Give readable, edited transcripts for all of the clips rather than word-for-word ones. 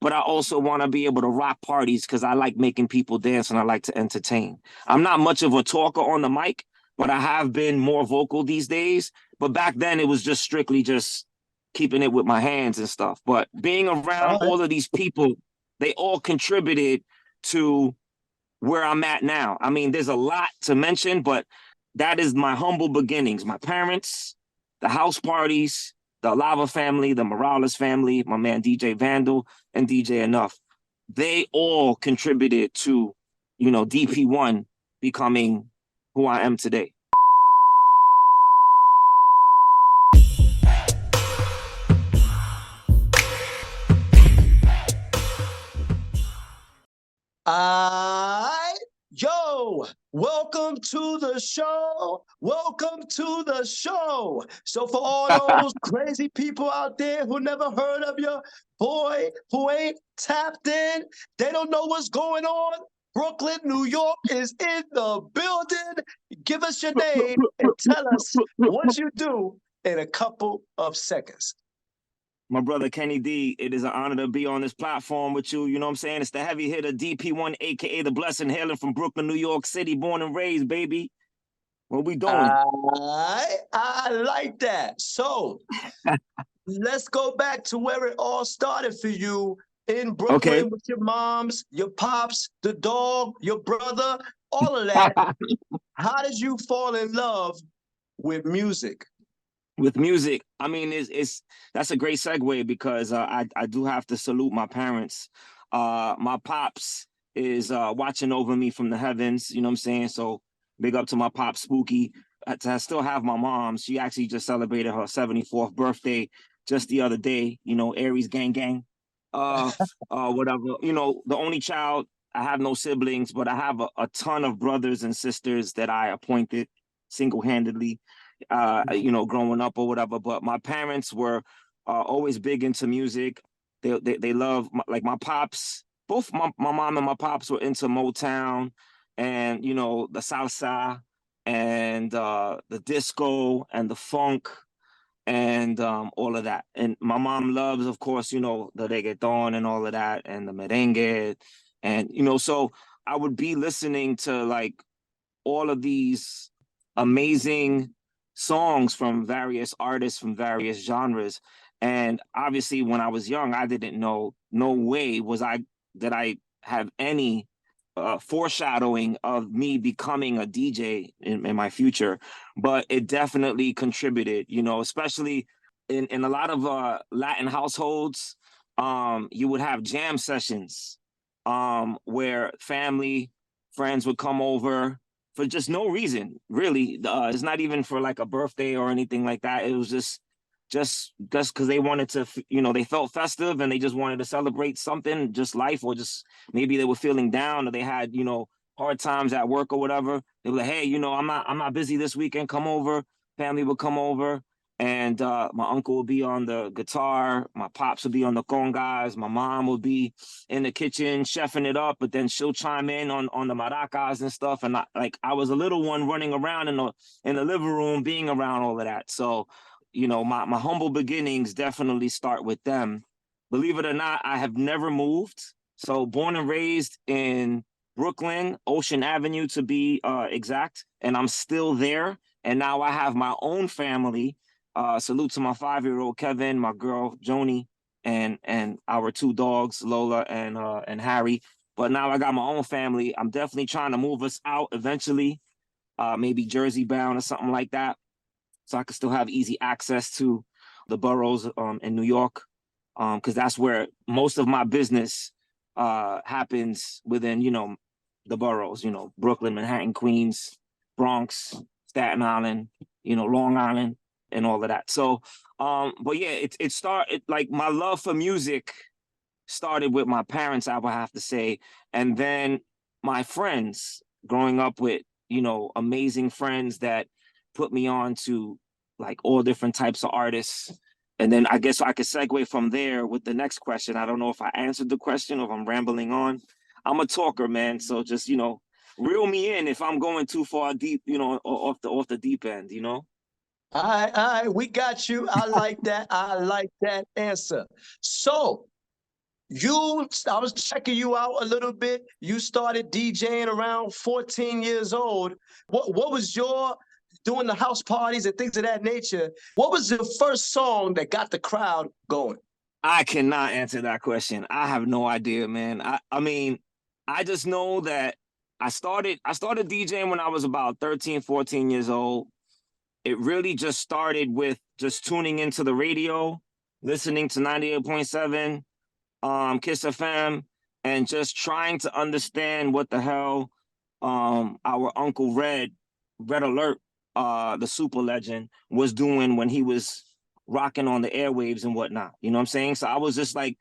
but I also want to be able to rock parties because I like making people dance and I like to entertain. I'm not much of a talker on the mic, but I have been more vocal these days. But back then it was just strictly just keeping it with my hands and stuff. But being around All right. all of these people, they all contributed to where I'm at now. I mean, there's a lot to mention, but that is my humble beginnings. My parents, the house parties, the Lava family, the Morales family, my man DJ Vandal and DJ Enough. They all contributed to, DP1 becoming who I am today. Yo, welcome to the show. Welcome to the show. So for all those crazy people out there who never heard of your boy, who ain't tapped in, they don't know what's going on. Brooklyn, New York is in the building. Give us your name and tell us what you do in a couple of seconds. My brother Kenny D, it is an honor to be on this platform with you. You know what I'm saying? It's the heavy hitter DP1, aka the Blessing, hailing from Brooklyn, New York City, born and raised, baby. What we doing? I like that. So let's go back to where it all started for you in Brooklyn with your moms, your pops, the dog, your brother, all of that. How did you fall in love with music? With music, I mean, that's a great segue because I do have to salute my parents. My pops is watching over me from the heavens. You know what I'm saying? So big up to my pop Spooky. I still have my mom. She actually just celebrated her 74th birthday just the other day. Aries gang gang. Whatever. The only child. I have no siblings, but I have a ton of brothers and sisters that I appointed single-handedly. Growing up or whatever. But my parents were always big into music. They love, like my pops, both my mom and my pops were into Motown and, the salsa and the disco and the funk and all of that. And my mom loves, of course, the reggaeton and all of that and the merengue. And, so I would be listening to like all of these amazing songs from various artists from various genres. And obviously when I was young, I didn't know, no way that I have any foreshadowing of me becoming a DJ in my future, but it definitely contributed, especially in a lot of Latin households. You would have jam sessions where family, friends would come over for just no reason, really. It's not even for like a birthday or anything like that. It was just because they wanted to, they felt festive and they just wanted to celebrate something, just life, or just maybe they were feeling down or they had, hard times at work or whatever. They were like, hey, I'm not busy this weekend. Come over. Family would come over. And my uncle would be on the guitar, my pops would be on the congas, my mom would be in the kitchen chefing it up, but then she'll chime in on the maracas and stuff. And I was a little one running around in the living room, being around all of that. So, my humble beginnings definitely start with them. Believe it or not, I have never moved. So born and raised in Brooklyn, Ocean Avenue to be exact, and I'm still there. And now I have my own family. Salute to my 5-year-old Kevin, my girl Joni, and our 2 dogs, Lola and Harry. But now I got my own family. I'm definitely trying to move us out eventually, maybe Jersey bound or something like that, so I can still have easy access to the boroughs in New York, because that's where most of my business happens within, the boroughs, Brooklyn, Manhattan, Queens, Bronx, Staten Island, Long Island, and all of that. So, but yeah, it started, like, my love for music started with my parents, I would have to say. And then my friends, growing up with, amazing friends that put me on to like all different types of artists. And then I guess I could segue from there with the next question. I don't know if I answered the question or if I'm rambling on. I'm a talker, man. So just, reel me in if I'm going too far deep, off the deep end, All right, we got you. I like that. I like that answer. So I was checking you out a little bit. You started DJing around 14 years old. What was your doing the house parties and things of that nature? What was the first song that got the crowd going? I cannot answer that question. I have no idea, man. I mean, I just know that I started DJing when I was about 13, 14 years old. It really just started with just tuning into the radio, listening to 98.7 Kiss FM, and just trying to understand what the hell our Uncle Red Alert, the super legend, was doing when he was rocking on the airwaves and whatnot. You know what I'm saying? So I was just like,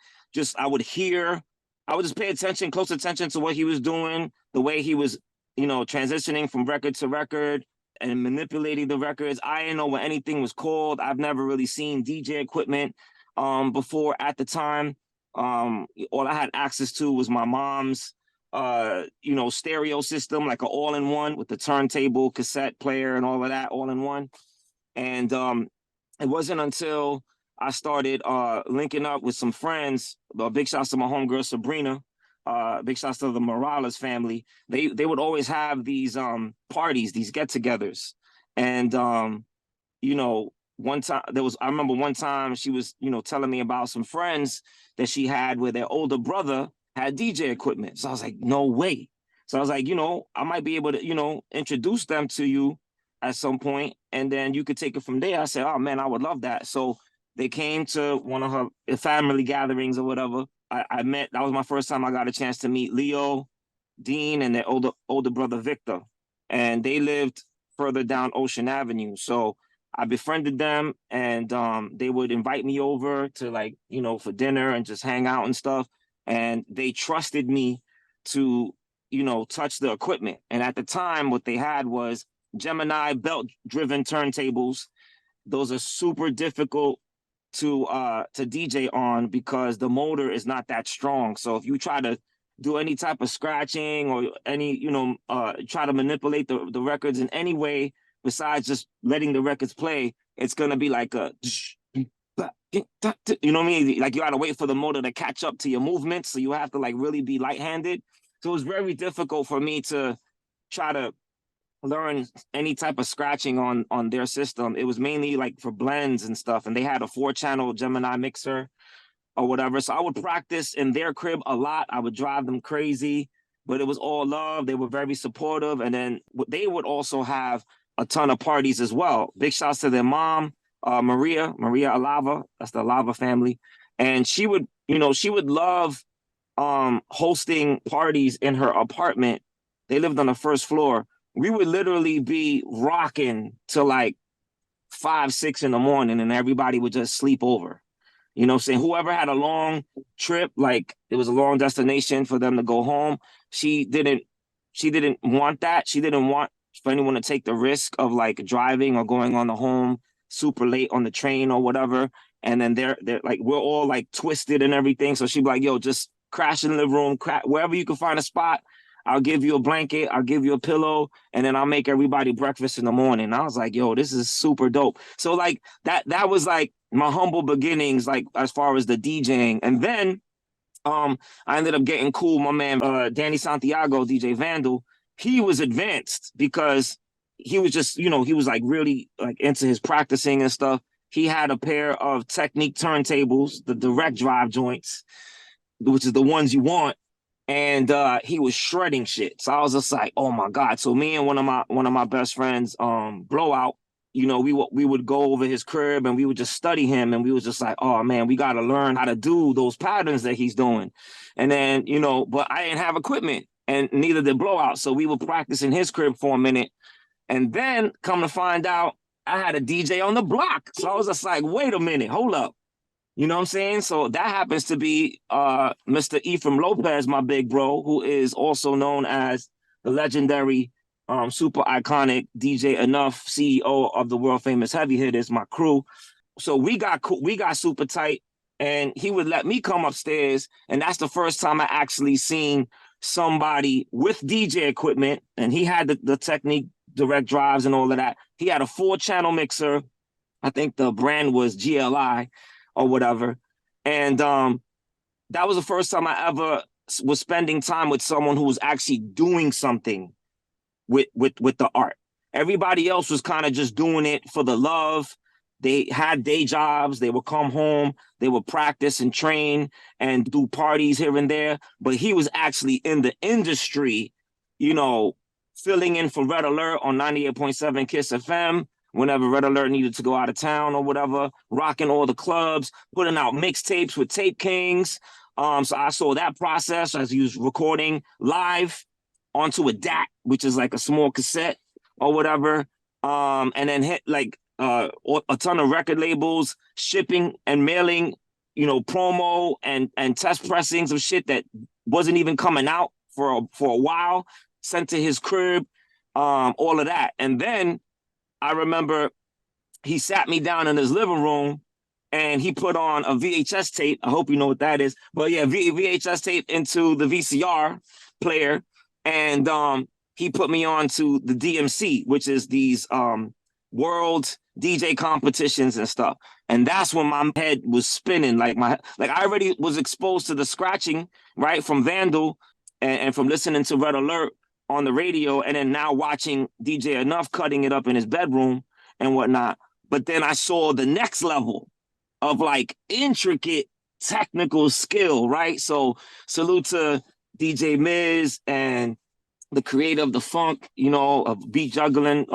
I would hear, I would just pay attention, close attention to what he was doing, the way he was, transitioning from record to record and manipulating the records. I didn't know what anything was called. I've never really seen DJ equipment before at the time. All I had access to was my mom's stereo system, like an all-in-one with the turntable, cassette player, and all of that all in one. And it wasn't until I started linking up with some friends. Big shouts to my homegirl Sabrina. Big shouts to the Morales family. They would always have these parties, these get-togethers, and one time I remember one time she was telling me about some friends that she had where their older brother had DJ equipment. So I was like, no way. So I was like, I might be able to introduce them to you at some point, and then you could take it from there. I said, oh man, I would love that. So they came to one of her family gatherings or whatever. I met, that was my first time I got a chance to meet Leo, Dean, and their older brother Victor, and they lived further down Ocean Avenue. So I befriended them, and they would invite me over to for dinner and just hang out and stuff. And they trusted me to touch the equipment. And at the time, what they had was Gemini belt-driven turntables. Those are super difficult to DJ on because the motor is not that strong. So if you try to do any type of scratching or any try to manipulate the records in any way besides just letting the records play, it's gonna be like a you know what I mean? Like you gotta wait for the motor to catch up to your movements. So you have to really be light-handed. So it was very difficult for me to try to learn any type of scratching on their system. It was mainly for blends and stuff. And they had a 4-channel Gemini mixer or whatever. So I would practice in their crib a lot. I would drive them crazy, but it was all love. They were very supportive. And then they would also have a ton of parties as well. Big shouts to their mom, Maria Alava. That's the Alava family. And she would love hosting parties in her apartment. They lived on the first floor. We would literally be rocking till 5, 6 in the morning, and everybody would just sleep over. You know what I'm saying? Whoever had a long trip, it was a long destination for them to go home, she didn't want that. She didn't want for anyone to take the risk of driving or going on the home super late on the train or whatever. And then they're we're all twisted and everything. So she'd be like, yo, just crash in the room, wherever you can find a spot. I'll give you a blanket, I'll give you a pillow, and then I'll make everybody breakfast in the morning. I was like, yo, this is super dope. So that was my humble beginnings, as far as the DJing. And then I ended up getting cool. My man, Danny Santiago, DJ Vandal, he was advanced because he was just, he was really into his practicing and stuff. He had a pair of Technique turntables, the direct drive joints, which is the ones you want. And he was shredding shit. So I was just like, oh my God. So me and one of my best friends, Blowout, we would go over his crib and we would just study him, and we was just like, oh man, we gotta learn how to do those patterns that he's doing. And then, but I didn't have equipment, and neither did Blowout. So we would practice in his crib for a minute. And then come to find out, I had a DJ on the block. So I was just like, wait a minute, hold up. You know what I'm saying? So that happens to be Mr. Ephraim Lopez, my big bro, who is also known as the legendary, super iconic DJ Enough, CEO of the world famous Heavy Hitters, my crew. So we got super tight, and he would let me come upstairs, and that's the first time I actually seen somebody with DJ equipment, and he had the Technique direct drives and all of that. He had a 4-channel mixer. I think the brand was GLI or whatever. And that was the first time I ever was spending time with someone who was actually doing something with the art. Everybody else was kind of just doing it for the love. They had day jobs. They would come home. They would practice and train and do parties here and there. But he was actually in the industry, you know, filling in for Red Alert on 98.7 Kiss FM whenever Red Alert needed to go out of town or whatever, rocking all the clubs, putting out mixtapes with Tape Kings. So I saw that process as he was recording live onto a DAC, which is like a small cassette or whatever, and then hit like a ton of record labels, shipping and mailing, you know, promo and test pressings of shit that wasn't even coming out for a while, sent to his crib, all of that. And then I remember he sat me down in his living room and he put on a VHS tape. I hope you know what that is. But yeah, VHS tape into the VCR player. And he put me on to the DMC, which is these world DJ competitions and stuff. And that's when my head was spinning. Like I already was exposed to the scratching, right, from Vandal and from listening to Red Alert on the radio, and then now watching DJ Enough cutting it up in his bedroom and whatnot. But then I saw the next level of like intricate technical skill, right? So salute to DJ Miz and the creator of the funk, you know, of beat juggling,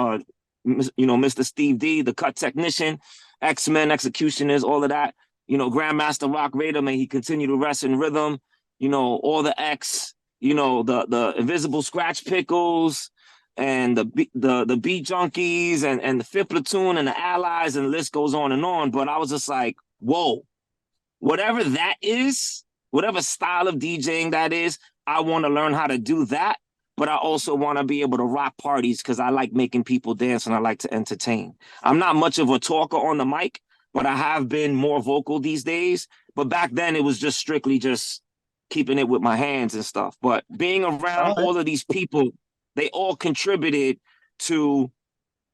you know, Mr. Steve D, the cut technician, X-Men, executioners, all of that. You know, Grandmaster Rock Raider, may he continue to rest in rhythm. You know, all the X, you know, the Invisible Scratch Pickles and the Beat Junkies and the Fifth Platoon and the Allies, and the list goes on and on. But I was just like, whoa, whatever that is, whatever style of DJing that is, I want to learn how to do that. But I also want to be able to rock parties because I like making people dance and I like to entertain. I'm not much of a talker on the mic, but I have been more vocal these days. But back then it was just strictly just keeping it with my hands and stuff. But being around all of these people, they all contributed to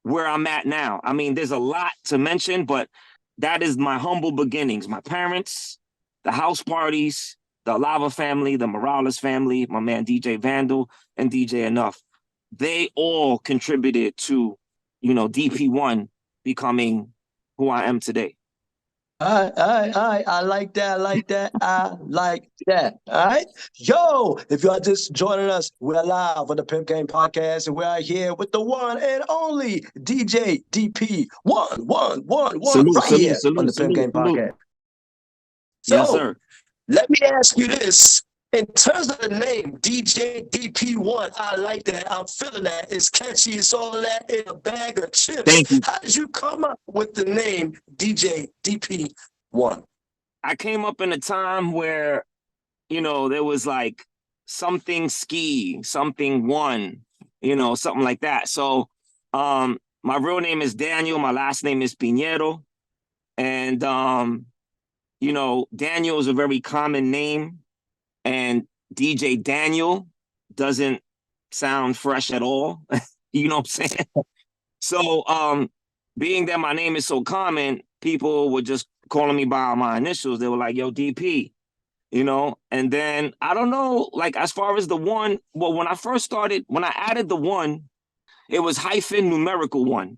where I'm at now. I mean, there's a lot to mention, but that is my humble beginnings. My parents, the house parties, the Lava family, the Morales family, my man DJ Vandal and DJ Enough. They all contributed to, you know, DP1 becoming who I am today. All right. I like that. I like that. I like that. All right. Yo, if y'all just joining us, we're live on the P.I.M.P Game Podcast, and we're here with the one and only DJ DP. One, Salute, right here on the salute, P.I.M.P Game Podcast. So, yes, sir. Let me ask you this. In terms of the name, DJ DP1, I like that. I'm feeling that. It's catchy. It's all of that in a bag of chips. Thank you. How did you come up with the name DJ DP1? I came up in a time where, you know, there was like something ski, something one, you know, something like that. So my real name is Daniel. My last name is Pinheiro. And, you know, Daniel is a very common name. And DJ Daniel doesn't sound fresh at all. You know what I'm saying? So being that my name is so common, people were just calling me by my initials. They were like, yo, DP, you know? And then, I don't know, like as far as the one, well, when I first started, when I added the one, it was hyphen numerical one.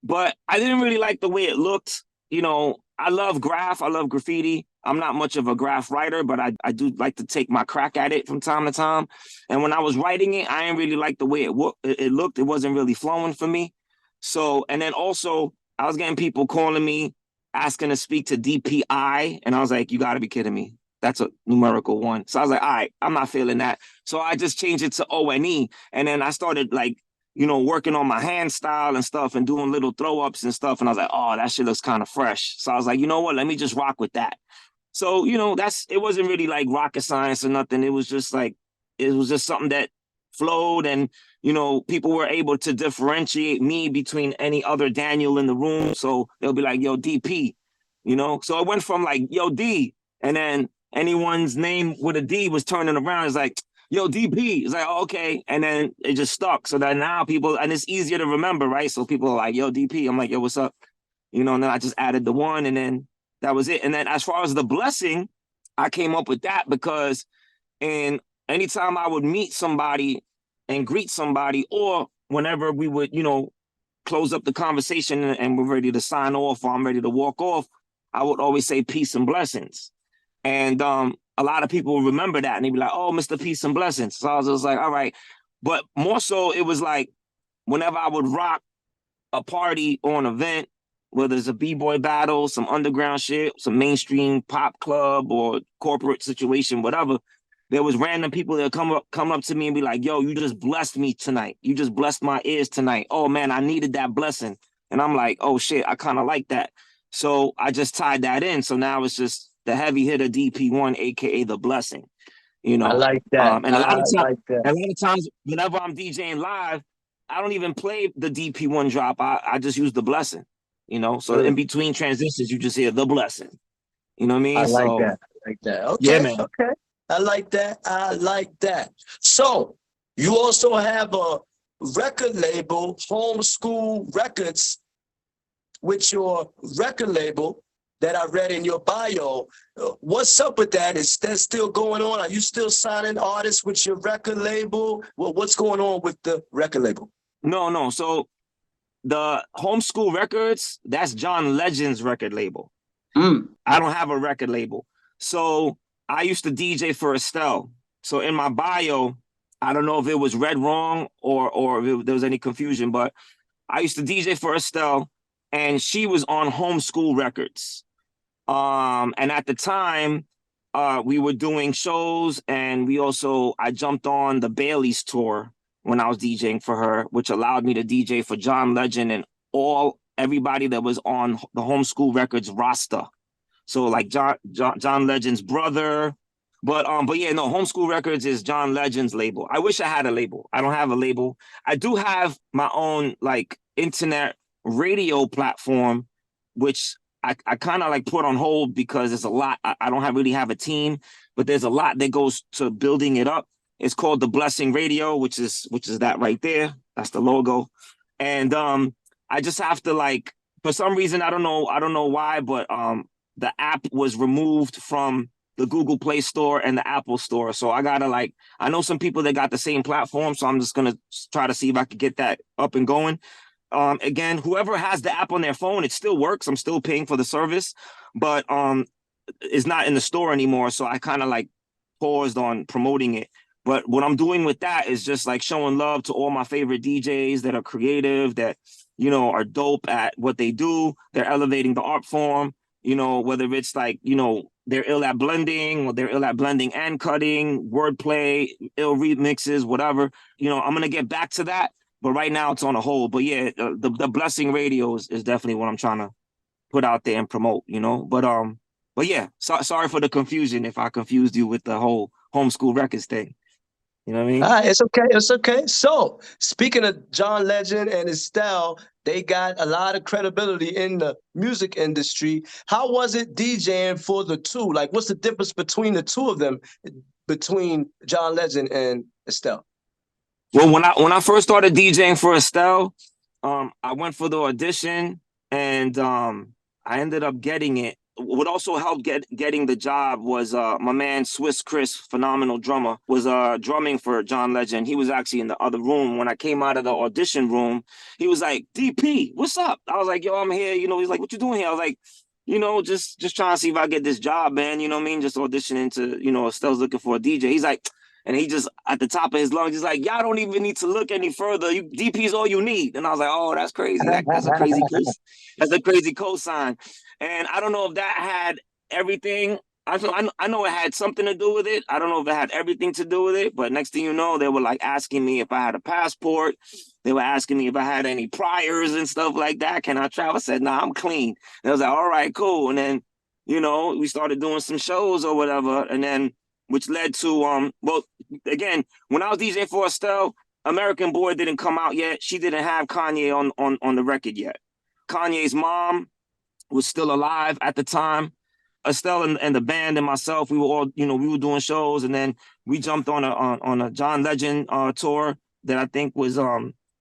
But I didn't really like the way it looked. You know, I love graph, I love graffiti. I'm not much of a graph writer, but I do like to take my crack at it from time to time. And when I was writing it, I didn't really like the way it looked. It wasn't really flowing for me. So, and then also I was getting people calling me, asking to speak to DPI. And I was like, you got to be kidding me. That's a numerical one. So I was like, all right, I'm not feeling that. So I just changed it to ONE. And then I started like, you know, working on my hand style and stuff and doing little throw ups and stuff. And I was like, oh, that shit looks kind of fresh. So I was like, you know what? Let me just rock with that. So, you know, it wasn't really like rocket science or nothing. It was just like, it was just something that flowed, and, you know, people were able to differentiate me between any other Daniel in the room. So they'll be like, yo, DP, you know? So it went from like, yo, D, and then anyone's name with a D was turning around. It's like, yo, DP. It's like, oh, okay. And then it just stuck. So that now people, and it's easier to remember, right? So people are like, yo, DP. I'm like, yo, what's up? You know, and then I just added the one, and then that was it. And then as far as the blessing, I came up with that because and anytime I would meet somebody and greet somebody, or whenever we would, close up the conversation and we're ready to sign off or I'm ready to walk off, I would always say peace and blessings. And a lot of people remember that and they'd be like, oh, Mr. Peace and Blessings. So I was just like, all right. But more so, it was like whenever I would rock a party or an event, whether it's a b-boy battle, some underground shit, some mainstream pop club or corporate situation, whatever, there was random people that come up to me and be like, yo, you just blessed me tonight. You just blessed my ears tonight. Oh man, I needed that blessing. And I'm like, oh shit, I kind of like that. So I just tied that in. So now it's just the heavy hitter DP1, aka the blessing. I like that. And I like that. a lot of times whenever I'm DJing live, I don't even play the DP1 drop. I just use the blessing, So in between transitions, you just hear the blessing. You know what I mean? I like that. I like that. Okay. Yeah, man. Okay. I like that. I like that. So you also have a record label, Homeschool Records, with your record label that I read in your bio. What's up with that? Is that still going on? Are you still signing artists with your record label? Well, what's going on with the record label? No. So the Homeschool Records, that's John Legend's record label. I don't have a record label. So I used to DJ for Estelle. So in my bio, I don't know if it was read wrong or if there was any confusion, but I used to DJ for Estelle and she was on Homeschool Records. And at the time, we were doing shows and I jumped on the Bailey's tour when I was DJing for her, which allowed me to DJ for John Legend and everybody that was on the Homeschool Records roster. So like John Legend's brother, but yeah, no, Homeschool Records is John Legend's label. I wish I had a label. I don't have a label. I do have my own like internet radio platform, which I kind of like put on hold because there's a lot. I don't really have a team, but there's a lot that goes to building it up. It's called The Blessing Radio, which is that right there. That's the logo. And I just have to like, for some reason, I don't know why, but the app was removed from the Google Play Store and the Apple Store. So I gotta I know some people that got the same platform, so I'm just gonna try to see if I could get that up and going. Again, whoever has the app on their phone, it still works. I'm still paying for the service, but it's not in the store anymore. So I kind of paused on promoting it. But what I'm doing with that is just showing love to all my favorite DJs that are creative, that, are dope at what they do. They're elevating the art form, whether it's they're ill at blending or they're ill at blending and cutting, wordplay, ill remixes, whatever. I'm going to get back to that. But right now it's on a hold. But yeah, the Blessing Radio is definitely what I'm trying to put out there and promote, But yeah, sorry for the confusion if I confused you with the whole Homeschool Records thing. You know what I mean? It's okay. It's okay. So speaking of John Legend and Estelle, they got a lot of credibility in the music industry. How was it DJing for the two? What's the difference between the two of them, between John Legend and Estelle? Well, when I first started DJing for Estelle, I went for the audition and I ended up getting it. What also helped getting the job was my man Swiss Chris, phenomenal drummer, was drumming for John Legend. He was actually in the other room. When I came out of the audition room, he was like, DP, what's up? I was like, yo, I'm here. He's like, what you doing here? I was like, just trying to see if I get this job, man. You know what I mean? Just auditioning to, Estelle's looking for a DJ. He's like, and he just, at the top of his lungs, he's like, y'all don't even need to look any further. DP's all you need. And I was like, oh, that's crazy. That's a crazy that's a crazy cosign. And I don't know if that had everything. I know it had something to do with it. I don't know if it had everything to do with it. But next thing you know, they were asking me if I had a passport. They were asking me if I had any priors and stuff like that. Can I travel? I said, nah, I'm clean. And I was like, all right, cool. And then, we started doing some shows or whatever. And then, which led to, again, when I was DJing for Estelle, American Boy didn't come out yet. She didn't have Kanye on the record yet. Kanye's mom was still alive at the time. Estelle and the band and myself, we were all, we were doing shows, and then we jumped on a John Legend tour that I think was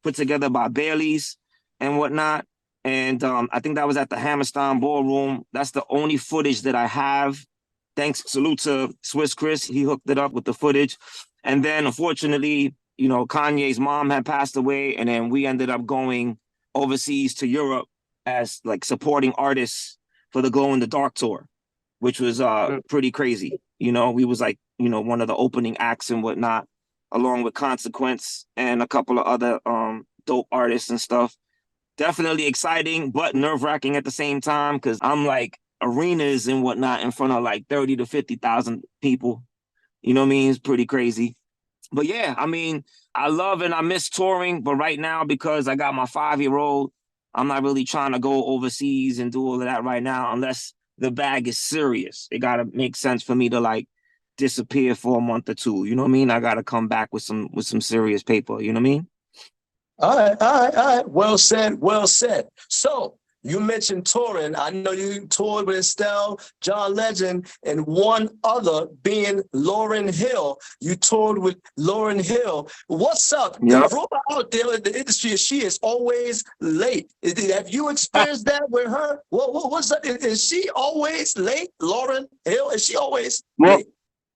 put together by Bailey's and whatnot. And I think that was at the Hammerstein Ballroom. That's the only footage that I have salute to Swiss Chris. He hooked it up with the footage. And then unfortunately, you know, Kanye's mom had passed away, and then we ended up going overseas to Europe as like supporting artists for the Glow in the Dark tour, which was pretty crazy. You know, we was like, you know, one of the opening acts and whatnot, along with Consequence and a couple of other dope artists and stuff. Definitely exciting, but nerve-wracking at the same time, because I'm like arenas and whatnot in front of like 30 to 50,000 people. You know what I mean? It's pretty crazy. But yeah, I mean, I love and I miss touring, but right now, because I got my 5-year-old, I'm not really trying to go overseas and do all of that right now unless the bag is serious. It gotta make sense for me to like disappear for a month or two. You know what I mean? I gotta come back with some serious paper. You know what I mean? All right, all right, all right. Well said, well said. So you mentioned touring. I know you toured with Estelle, John Legend, and one other being Lauryn Hill. You toured with Lauryn Hill. What's up? Yep. The rumor out there in the industry is she is always late. Have you experienced that with her? What's that? Is she always late, Lauryn Hill? Is she always late?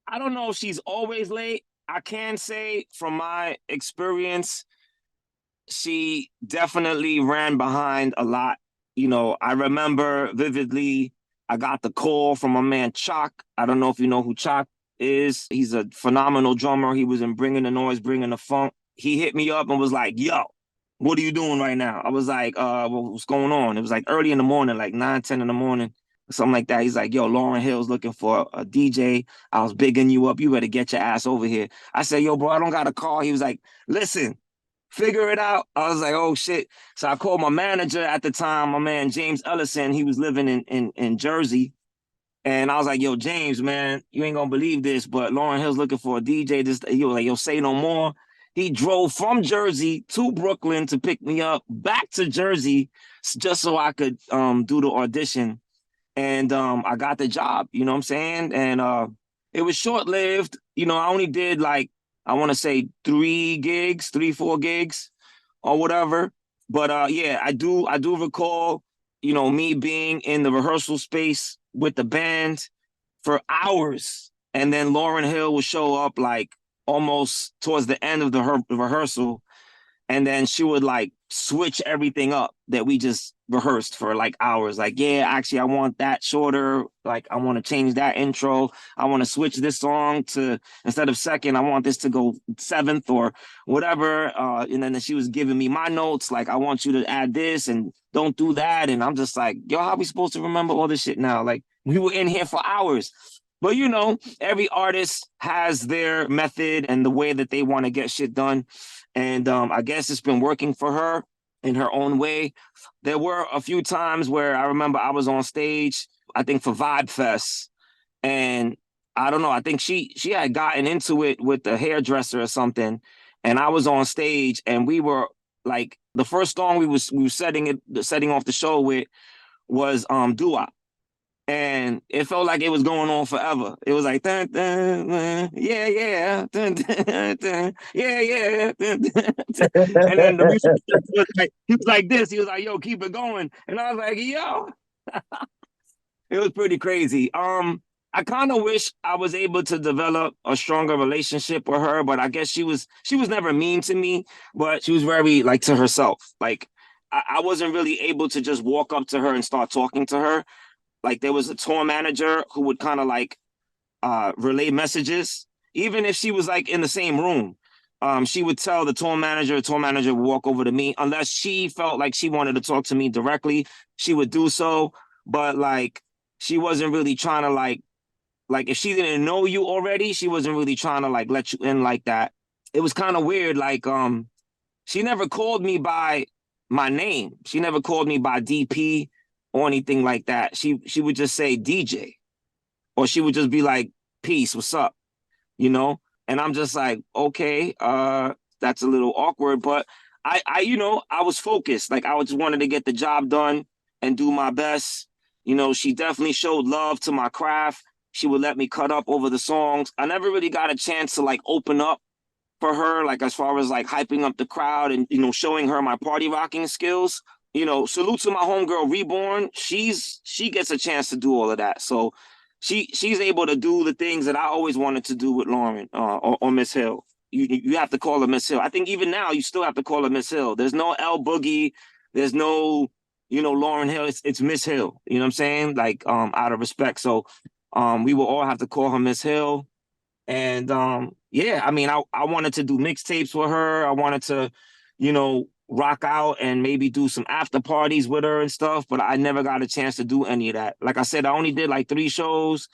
I don't know if she's always late. I can say from my experience, she definitely ran behind a lot. You know, I remember vividly, I got the call from my man Chalk. I don't know if you know who Chalk is. He's a phenomenal drummer. He was in Bringing the Noise, Bringing the Funk. He hit me up and was like, yo, what are you doing right now? I was like, what's going on? It was like early in the morning, like 9, 10 in the morning, something like that. He's like, yo, Lauryn Hill's looking for a DJ. I was bigging you up. You better get your ass over here. I said, yo, bro, I don't got a call. He was like, listen, figure it out. I was like, oh shit. So I called my manager at the time, my man James Ellison. He was living in Jersey. And I was like, yo, James, man, you ain't gonna believe this, but Lauryn Hill's looking for a DJ. He was like, yo, say no more. He drove from Jersey to Brooklyn to pick me up, back to Jersey, just so I could do the audition. And I got the job, you know what I'm saying? And it was short-lived. You know, I only did like, I want to say 4 gigs or whatever. But yeah, I do recall, you know, me being in the rehearsal space with the band for hours. And then Lauryn Hill would show up like almost towards the end of the rehearsal. And then she would like switch everything up that we just rehearsed for like hours. Like, yeah, actually, I want that shorter. Like, I want to change that intro. I want to switch this song to, instead of second, I want this to go seventh or whatever. And then she was giving me my notes. Like, I want you to add this and don't do that. And I'm just like, yo, how are we supposed to remember all this shit now? Like, we were in here for hours. But, you know, every artist has their method and the way that they want to get shit done. And I guess it's been working for her in her own way. There were a few times where I remember I was on stage, I think for Vibe Fest. And I don't know, I think she had gotten into it with the hairdresser or something. And I was on stage and we were like, the first song we were setting off the show with was Dua. And it felt like it was going on forever. It was like, dun, dun, dun, yeah, yeah, dun, dun, dun, yeah, yeah. Dun, dun, dun. And then the music was like, he was like this. He was like, yo, keep it going. And I was like, yo, it was pretty crazy. I kind of wish I was able to develop a stronger relationship with her, but I guess she was never mean to me, but she was very like to herself. Like I wasn't really able to just walk up to her and start talking to her. Like there was a tour manager who would kind of like relay messages, even if she was like in the same room. She would tell the tour manager would walk over to me. Unless she felt like she wanted to talk to me directly, she would do so. But like she wasn't really trying to like if she didn't know you already, she wasn't really trying to like let you in like that. It was kind of weird. Like she never called me by my name. She never called me by DP or anything like that. She would just say DJ, or she would just be like, peace, what's up? You know? And I'm just like, okay, that's a little awkward, but I you know, I was focused. Like I just wanted to get the job done and do my best. You know, she definitely showed love to my craft. She would let me cut up over the songs. I never really got a chance to like open up for her, like as far as like hyping up the crowd and, you know, showing her my party rocking skills. You know, salute to my homegirl Reborn. She gets a chance to do all of that. So she's able to do the things that I always wanted to do with Lauryn or Miss Hill. You have to call her Miss Hill. I think even now you still have to call her Miss Hill. There's no L Boogie. There's no, Lauryn Hill. It's Miss Hill. You know what I'm saying? Like, out of respect. So we will all have to call her Miss Hill. And yeah, I mean, I wanted to do mixtapes with her. I wanted to, rock out and maybe do some after parties with her and stuff, but I never got a chance to do any of that. Like I said, I only did like 3 shows.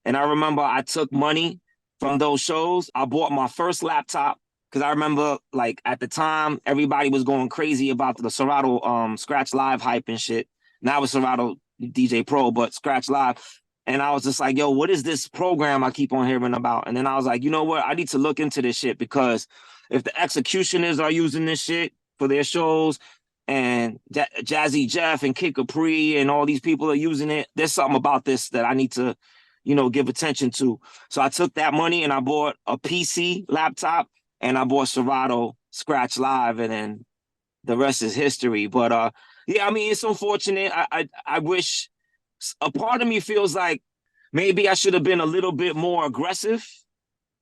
And I remember I took money from those shows. I bought my first laptop because I remember, like, at the time, everybody was going crazy about the Serato Scratch Live hype and shit. Now it's Serato DJ Pro, but Scratch Live. And I was just like, yo, what is this program I keep on hearing about? And then I was like, you know what? I need to look into this shit, because if the executioners are using this shit for their shows and Jazzy Jeff and Kid Capri and all these people are using it, there's something about this that I need to, give attention to. So I took that money and I bought a PC laptop and I bought Serato Scratch Live, and then the rest is history. But yeah, I mean, it's unfortunate. I wish, a part of me feels like maybe I should have been a little bit more aggressive,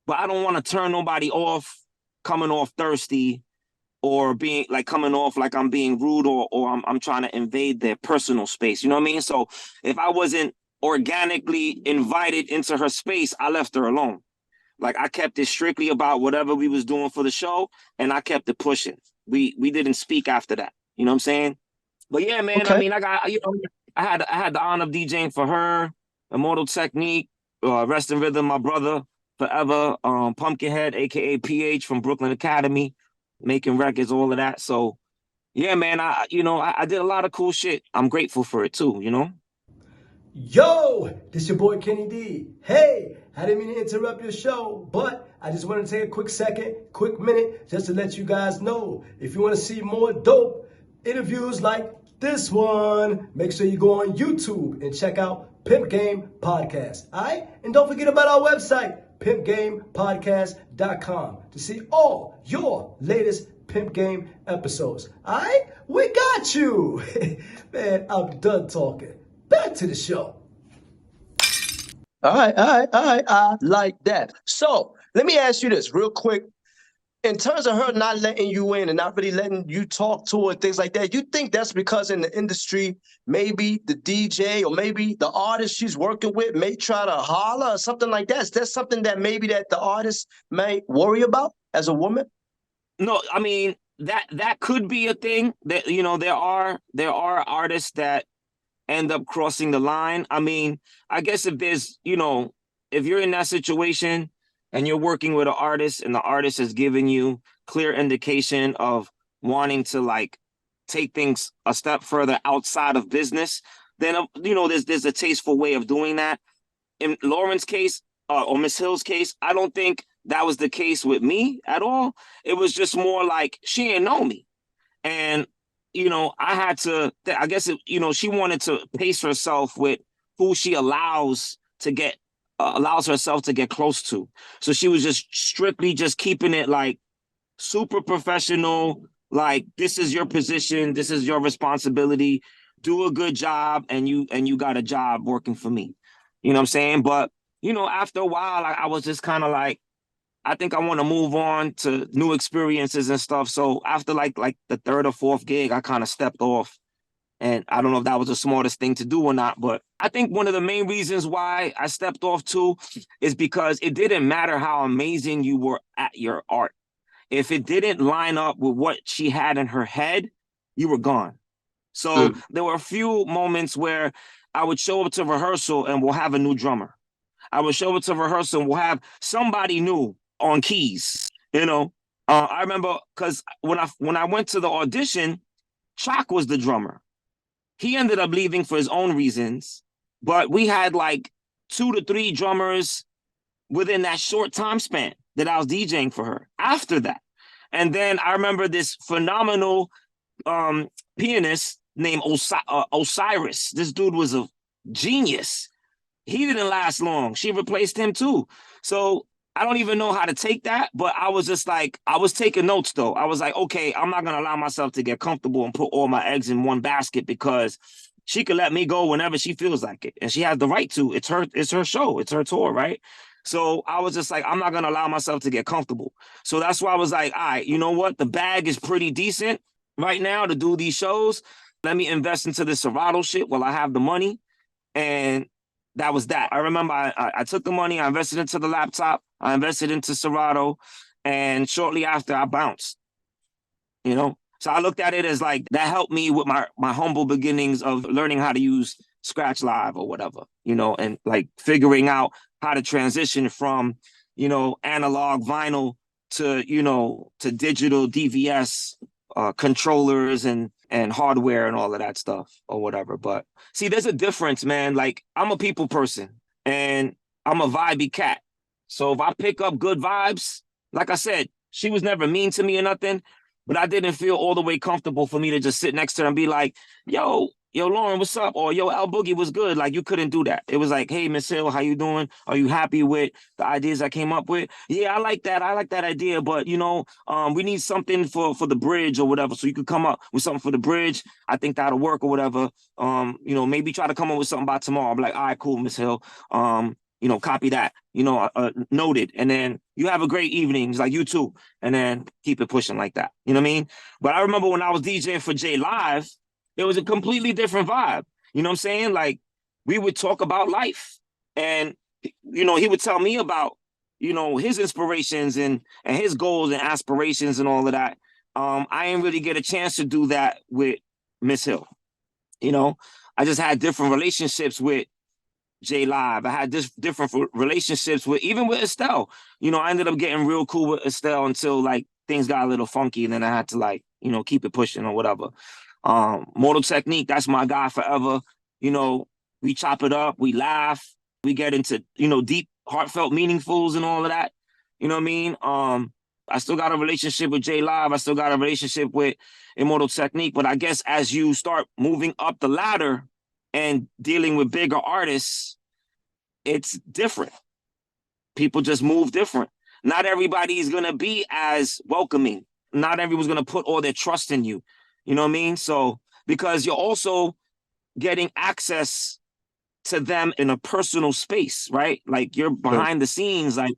but I don't want to turn nobody off coming off thirsty or being like coming off like I'm being rude or I'm trying to invade their personal space. You know what I mean? So if I wasn't organically invited into her space, I left her alone. Like, I kept it strictly about whatever we was doing for the show, and I kept it pushing. We didn't speak after that. You know what I'm saying? But yeah, man, Okay. I mean, I got, I had the honor of DJing for her, Immortal Technique, Rest in Rhythm, my brother, forever, Pumpkinhead, aka PH from Brooklyn Academy, making records, all of that. So yeah, man, I did a lot of cool shit. I'm grateful for it too, Yo, this your boy Kenny D. Hey, I didn't mean to interrupt your show, but I just want to take a quick minute, just to let you guys know, if you want to see more dope interviews like this one, make sure you go on YouTube and check out Pimp Game Podcast. All right? And don't forget about our website, pimpgamepodcast.com, to see all your latest Pimp Game episodes. All right? We got you. Man, I'm done talking. Back to the show. All right. I like that. So let me ask you this real quick. In terms of her not letting you in and not really letting you talk to her and things like that, you think that's because in the industry, maybe the DJ or maybe the artist she's working with may try to holler or something like that? Is that something that maybe that the artist may worry about as a woman? No, I mean, that could be a thing. That, there are artists that end up crossing the line. I mean, I guess if there's, if you're in that situation and you're working with an artist and the artist is giving you clear indication of wanting to, like, take things a step further outside of business, then, there's a tasteful way of doing that. In Lauryn's case, or Miss Hill's case, I don't think that was the case with me at all. It was just more like she didn't know me. And I had to, I guess, she wanted to pace herself with who she allows herself to get close to. So she was just strictly just keeping it like super professional. Like, this is your position. This is your responsibility. Do a good job. And you got a job working for me. You know what I'm saying? But, after a while, I was just kind of like, I think I want to move on to new experiences and stuff. So after like the 3rd or 4th gig, I kind of stepped off. And I don't know if that was the smartest thing to do or not, but I think one of the main reasons why I stepped off too is because it didn't matter how amazing you were at your art. If it didn't line up with what she had in her head, you were gone. So there were a few moments where I would show up to rehearsal and we'll have a new drummer. I would show up to rehearsal and we'll have somebody new on keys. I remember because when I went to the audition, Chalk was the drummer. He ended up leaving for his own reasons, but we had like 2 to 3 drummers within that short time span that I was DJing for her after that. And then I remember this phenomenal pianist named Osiris. This dude was a genius. He didn't last long. She replaced him too. So I don't even know how to take that, but I was just like, I was taking notes though. I was like, okay, I'm not going to allow myself to get comfortable and put all my eggs in one basket, because she could let me go whenever she feels like it. And she has the right to. It's her show. It's her tour, right? So I was just like, I'm not going to allow myself to get comfortable. So that's why I was like, all right, you know what? The bag is pretty decent right now to do these shows. Let me invest into this Serato shit while I have the money. And that was that. I remember I took the money, I invested into the laptop, I invested into Serato, and shortly after I bounced, you know? So I looked at it as like, that helped me with my humble beginnings of learning how to use Scratch Live or whatever, you know, and like figuring out how to transition from, you know, analog vinyl to, you know, to digital DVS controllers and hardware and all of that stuff or whatever. But see, there's a difference, man. Like, I'm a people person and I'm a vibey cat. So if I pick up good vibes, like I said, she was never mean to me or nothing, but I didn't feel all the way comfortable for me to just sit next to her and be like, yo, Lauren, what's up? Or yo, L Boogie was good. Like, you couldn't do that. It was like, hey, Miss Hill, how you doing? Are you happy with the ideas I came up with? Yeah, I like that. I like that idea. But, you know, we need something for the bridge or whatever. So you could come up with something for the bridge. I think that'll work or whatever. You know, maybe try to come up with something by tomorrow. I'm like, all right, cool, Miss Hill. You know, copy that, you know, noted. And then you have a great evening. It's like, you too. And then keep it pushing like that. You know what I mean? But I remember when I was DJing for J Live, it was a completely different vibe. You know what I'm saying? Like, we would talk about life. And, you know, he would tell me about, you know, his inspirations and his goals and aspirations and all of that. I didn't really get a chance to do that with Miss Hill. You know, I just had different relationships with J Live. I had different relationships even with Estelle. You know, I ended up getting real cool with Estelle until like things got a little funky, and then I had to like, you know, keep it pushing or whatever. Mortal Technique, that's my guy forever. You know, we chop it up, we laugh, we get into, you know, deep, heartfelt, meaningfuls and all of that. You know what I mean? I still got a relationship with J Live. I still got a relationship with Immortal Technique. But I guess as you start moving up the ladder and dealing with bigger artists, it's different. People just move different. Not everybody is going to be as welcoming. Not everyone's going to put all their trust in you. You know what I mean? So, because you're also getting access to them in a personal space, right? Like, you're behind the scenes, like,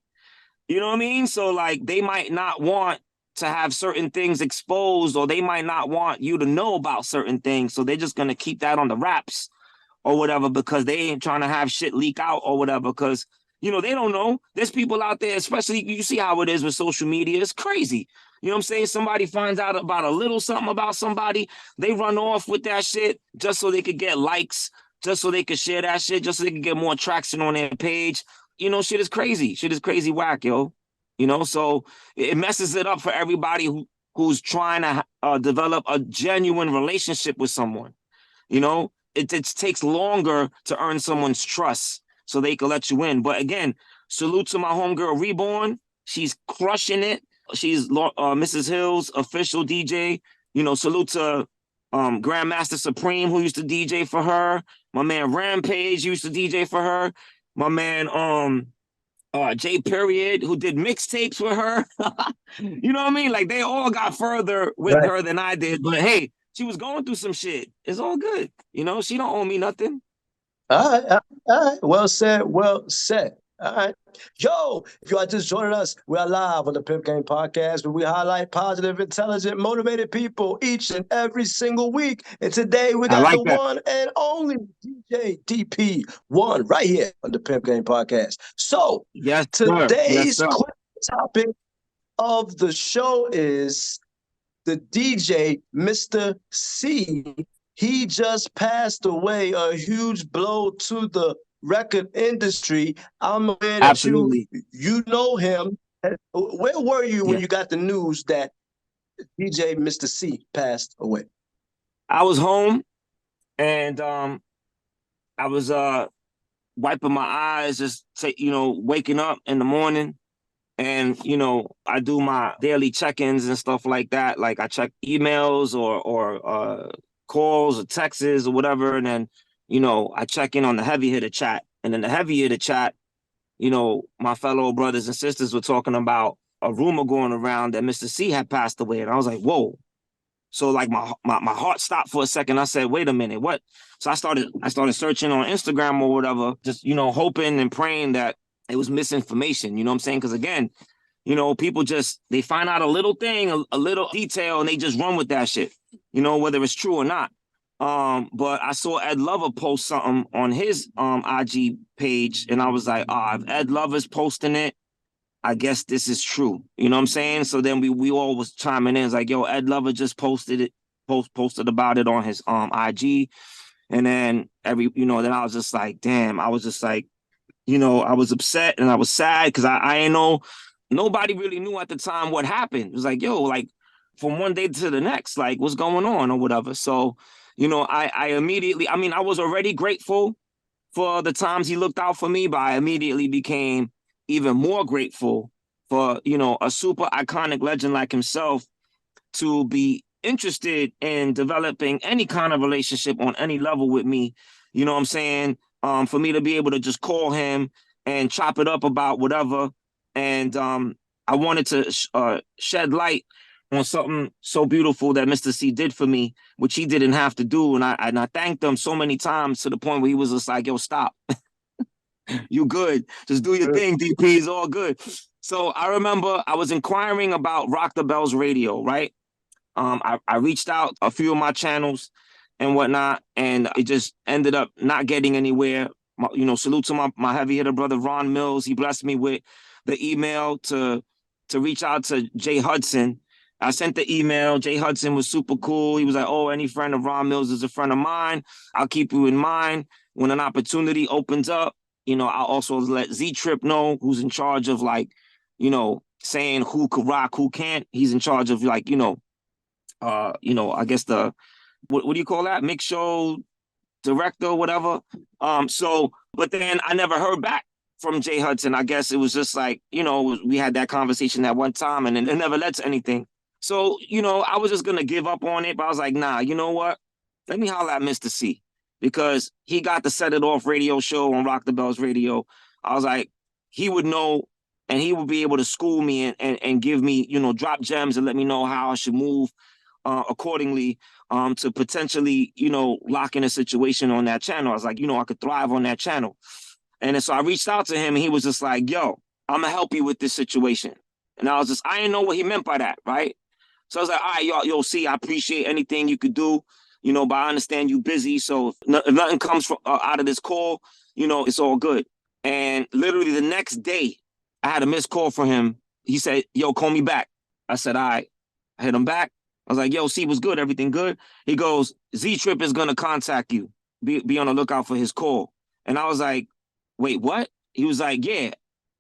you know what I mean? So, like, they might not want to have certain things exposed, or they might not want you to know about certain things. So they're just going to keep that on the wraps or whatever, because they ain't trying to have shit leak out or whatever, because, you know, they don't know. There's people out there, especially, you see how it is with social media. It's crazy. You know what I'm saying? Somebody finds out about a little something about somebody, they run off with that shit just so they could get likes, just so they could share that shit, just so they could get more traction on their page. You know, shit is crazy. Shit is crazy whack, yo. You know, so it messes it up for everybody who's trying to develop a genuine relationship with someone. You know, it takes longer to earn someone's trust so they can let you in. But again, salute to my homegirl Reborn. She's crushing it. She's Mrs. Hill's official DJ. You know, salute to Grandmaster Supreme, who used to DJ for her. My man Rampage used to DJ for her. My man J Period, who did mixtapes with her. You know what I mean? Like, they all got further with her than I did. But hey, she was going through some shit. It's all good. You know, she don't owe me nothing. All right, all right. Well said, well said. All right. Yo, if you are just joining us, we are live on the P.I.M.P Game Podcast, where we highlight positive, intelligent, motivated people each and every single week. And today we got the one and only DJ DP1 right here on the P.I.M.P Game Podcast. So today's topic of the show is the DJ, Mr. C. He just passed away, a huge blow to the record industry. I'm aware that you know him. Where were you when you got the news that DJ Mr. C passed away? I was home, and I was wiping my eyes, just waking up in the morning. And, I do my daily check-ins and stuff like that. Like, I check emails or calls or texts or whatever. And then, I check in on the heavy hitter chat. And in the heavy hitter chat, my fellow brothers and sisters were talking about a rumor going around that Mr. C had passed away. And I was like, whoa, So like my heart stopped for a second. I said, wait a minute, what? So I started searching on Instagram or whatever, just, hoping and praying that it was misinformation. You know what I'm saying? Because again, people they find out a little thing, a little detail, and they just run with that shit, whether it's true or not. But I saw Ed Lover post something on his IG page, and I was like, if Ed Lover's posting it, I guess this is true. You know what I'm saying? So then we all was chiming in. It's like, yo, Ed Lover just posted about it on his IG. And then then I was just like, damn, I was just like, I was upset and I was sad because I ain't know, nobody really knew at the time what happened. It was like, yo, like from one day to the next, like what's going on or whatever. So, I immediately, I was already grateful for the times he looked out for me, but I immediately became even more grateful for, a super iconic legend like himself to be interested in developing any kind of relationship on any level with me. You know what I'm saying? For me to be able to just call him and chop it up about whatever. And I wanted to shed light on something so beautiful that Mr. C did for me, which he didn't have to do. And I thanked him so many times to the point where he was just like, yo, stop. You good. Just do your thing, DP. It's all good. So I remember I was inquiring about Rock the Bells Radio, right? I reached out a few of my channels and whatnot, and it just ended up not getting anywhere. Salute to my heavy hitter brother, Ron Mills. He blessed me with the email to reach out to Jay Hudson. I sent the email. Jay Hudson was super cool. He was like, oh, any friend of Ron Mills is a friend of mine. I'll keep you in mind when an opportunity opens up. I'll also let Z-Trip know, who's in charge of saying who could rock, who can't. He's in charge of I guess the, what do you call that? Mix show director or whatever. But then I never heard back from Jay Hudson. I guess it was just like, we had that conversation at one time and it never led to anything. So, I was just going to give up on it, but I was like, nah, you know what? Let me holler at Mr. C, because he got the Set It Off radio show on Rock the Bells Radio. I was like, he would know and he would be able to school me and give me, drop gems and let me know how I should move accordingly to potentially, lock in a situation on that channel. I was like, I could thrive on that channel. And then, so I reached out to him and he was just like, yo, I'm gonna help you with this situation. And I didn't know what he meant by that, right? So I was like, all right, yo, see, I appreciate anything you could do, but I understand you busy. So if nothing comes from out of this call, it's all good. And literally the next day, I had a missed call from him. He said, yo, call me back. I said, all right. I hit him back. I was like, yo, see, what's good? Everything good? He goes, Z-Trip is going to contact you. Be on the lookout for his call. And I was like, wait, what? He was like, yeah.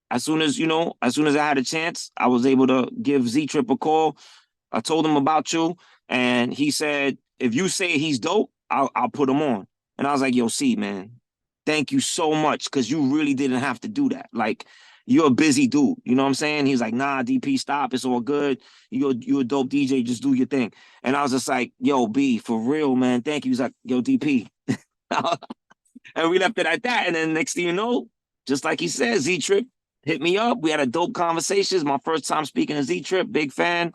As soon as I had a chance, I was able to give Z-Trip a call. I told him about you. And he said, if you say he's dope, I'll put him on. And I was like, yo, see, man, thank you so much, because you really didn't have to do that. Like, you're a busy dude. You know what I'm saying? He's like, nah, DP, stop. It's all good. You a dope DJ. Just do your thing. And I was just like, yo, B, for real, man. Thank you. He's like, yo, DP. And we left it at that. And then next thing you know, just like he said, Z-Trip hit me up. We had a dope conversation. It's my first time speaking to Z-Trip. Big fan.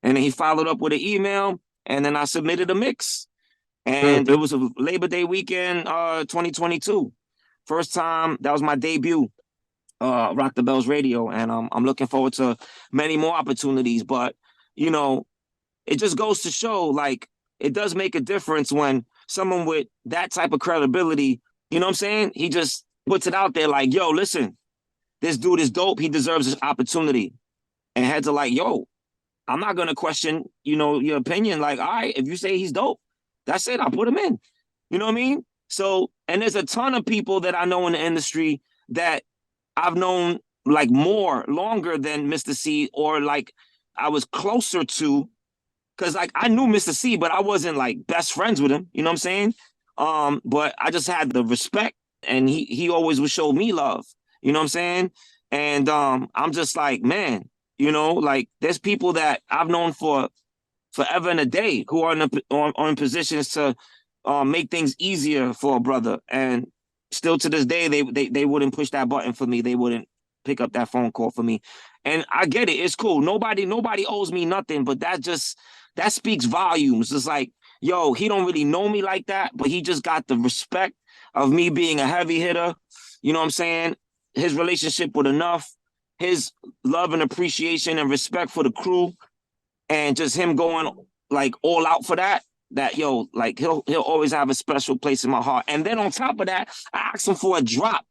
And then he followed up with an email. And then I submitted a mix. And it was a Labor Day weekend, 2022. First time. That was my debut. Rock the Bells Radio, and I'm looking forward to many more opportunities. But it just goes to show, like, it does make a difference when someone with that type of credibility, you know what I'm saying, he just puts it out there like, yo, listen, this dude is dope, he deserves this opportunity. And heads are like, yo, I'm not gonna question your opinion. Like, all right, if you say he's dope, that's it, I'll put him in. You know what I mean? So, and there's a ton of people that I know in the industry that I've known like longer than Mr. C, or like I was closer to, because like I knew Mr. C, but I wasn't like best friends with him. You know what I'm saying? But I just had the respect, and he always would show me love. You know what I'm saying? And I'm just like, man, like there's people that I've known for forever and a day who are in positions to make things easier for a brother, and still to this day, they wouldn't push that button for me. They wouldn't pick up that phone call for me. And I get it. It's cool. Nobody owes me nothing, but that's that speaks volumes. It's like, yo, he don't really know me like that, but he just got the respect of me being a heavy hitter. You know what I'm saying? His relationship with Enough, his love and appreciation and respect for the crew, and just him going like all out for that. That yo, like he'll always have a special place in my heart. And then on top of that, I asked him for a drop,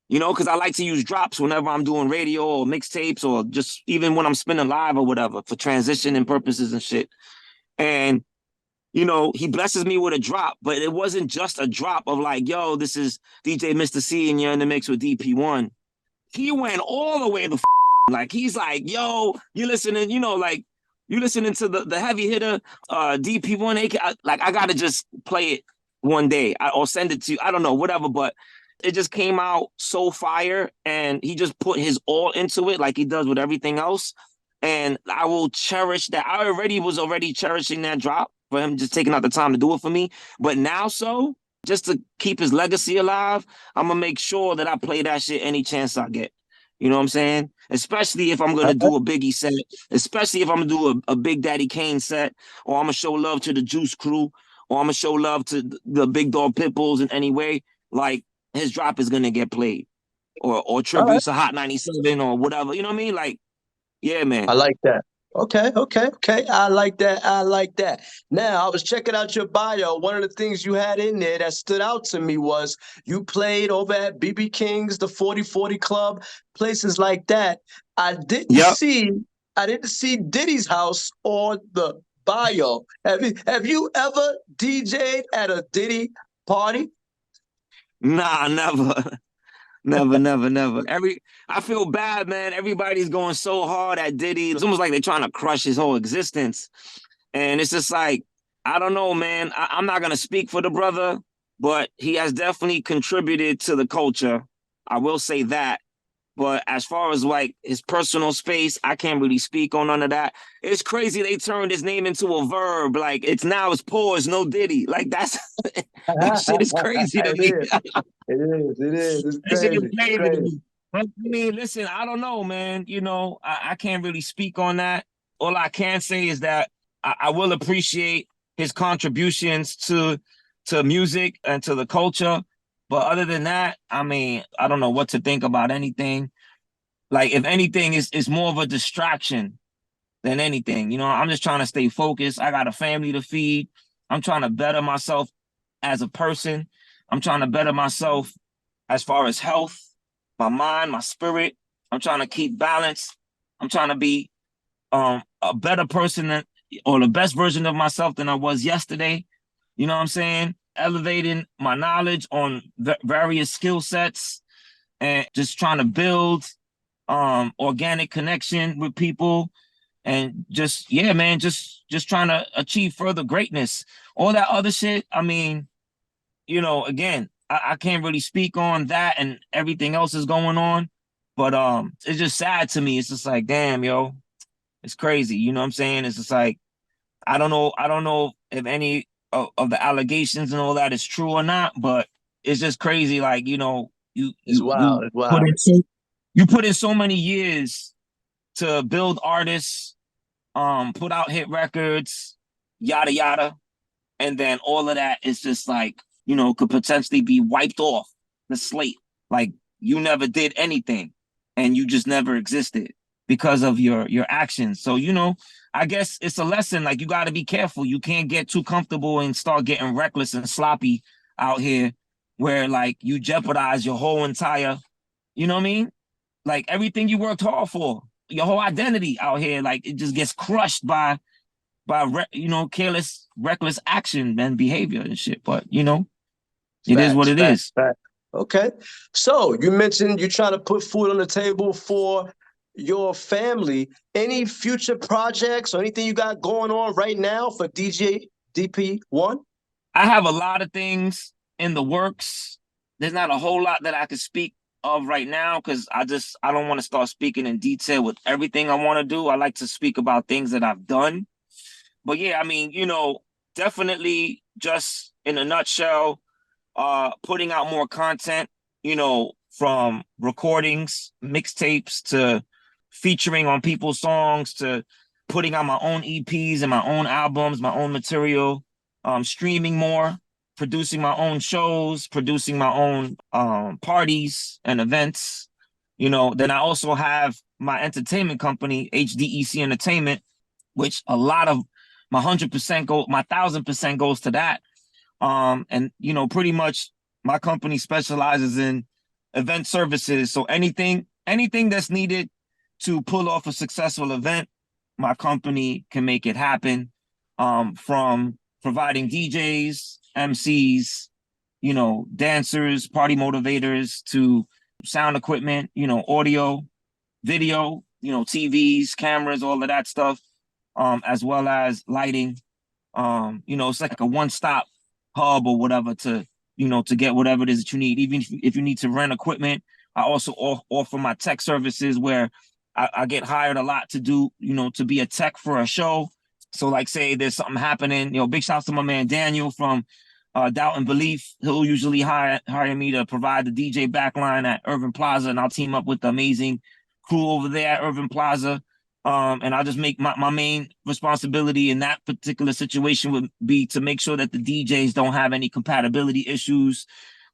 you know, because I like to use drops whenever I'm doing radio or mixtapes or just even when I'm spinning live or whatever for transitioning purposes and shit. And you know, he blesses me with a drop, but it wasn't just a drop of like, yo, this is DJ Mr. C and you're in the mix with DP1. He went all the way to like, he's like, yo, you listening, you know, like, you listening to the heavy hitter, DP1, like, I got to just play it one day or send it to you. I don't know, whatever, but it just came out so fire and he just put his all into it like he does with everything else. And I will cherish that. I was already cherishing that drop for him just taking out the time to do it for me. But now just to keep his legacy alive, I'm going to make sure that I play that shit any chance I get. You know what I'm saying? Especially if I'm going to do a Biggie set, especially if I'm going to do a Big Daddy Kane set, or I'm going to show love to the Juice Crew, or I'm going to show love to the Big Dog Pitbulls in any way, like his drop is going to get played. Or tributes to Hot 97 or whatever. You know what I mean? Like, yeah, man. I like that. Okay. I like that. Now, I was checking out your bio. One of the things you had in there that stood out to me was you played over at BB King's, the 4040 Club, places like that. I didn't see Diddy's house on the bio. Have you ever DJ'd at a Diddy party? Nah, never. Never. I feel bad, man. Everybody's going so hard at Diddy. It's almost like they're trying to crush his whole existence. And it's just like, I don't know, man. I'm not going to speak for the brother, but he has definitely contributed to the culture. I will say that. But as far as like his personal space, I can't really speak on none of that. It's crazy they turned his name into a verb. Like it's pause, no Diddy. Like that shit is crazy to me. It is. It's That shit is crazy. crazy to me. I mean, listen, I don't know, man. You know, I can't really speak on that. All I can say is that I will appreciate his contributions to music and to the culture. But other than that, I mean, I don't know what to think about anything. Like, if anything, it's more of a distraction than anything. You know, I'm just trying to stay focused. I got a family to feed. I'm trying to better myself as a person. I'm trying to better myself as far as health, my mind, my spirit. I'm trying to keep balance. I'm trying to be a better person or the best version of myself than I was yesterday. You know what I'm saying? Elevating my knowledge on various skill sets and just trying to build organic connection with people and just, yeah, man, just trying to achieve further greatness. All that other shit, I mean, you know, again, I can't really speak on that and everything else is going on, but it's just sad to me. It's just like, damn, yo, it's crazy. You know what I'm saying? It's just like, I don't know if any of the allegations and all that is true or not, but it's just crazy. Like, you know, It's wild. You put in so many years to build artists, put out hit records, yada yada, and then all of that is just like, you know, could potentially be wiped off the slate. Like you never did anything, and you just never existed because of your actions. So, you know, I guess it's a lesson. Like you got to be careful. You can't get too comfortable and start getting reckless and sloppy out here, where like you jeopardize your whole entire, you know what I mean? Like everything you worked hard for, your whole identity out here, like it just gets crushed by you know, careless, reckless action and behavior and shit. But you know, it is what it is. Okay. So you mentioned you're trying to put food on the table for your family. Any future projects or anything you got going on right now for DJ DP1? I have a lot of things in the works. There's not a whole lot that I can speak of right now because I don't want to start speaking in detail with everything I want to do. I like to speak about things that I've done. But yeah, I mean, you know, definitely just in a nutshell, putting out more content, you know, from recordings, mixtapes to featuring on people's songs to putting out my own EPs and my own albums, my own material, streaming more, producing my own shows, producing my own parties and events. Then I also have my entertainment company, HDEC Entertainment, which a lot of my 1,000% goes to that. And pretty much my company specializes in event services. So anything that's needed to pull off a successful event, my company can make it happen. From providing DJs, MCs, dancers, party motivators, to sound equipment, audio, video, TVs, cameras, all of that stuff, as well as lighting. It's like a one-stop hub or whatever to get whatever it is that you need. Even if you need to rent equipment, I also offer my tech services where I get hired a lot to do, to be a tech for a show. So like, say there's something happening, big shouts to my man Daniel from Doubt and Belief. He'll usually hire me to provide the DJ backline at Irving Plaza, and I'll team up with the amazing crew over there at Irving Plaza. And I'll just make my main responsibility in that particular situation would be to make sure that the DJs don't have any compatibility issues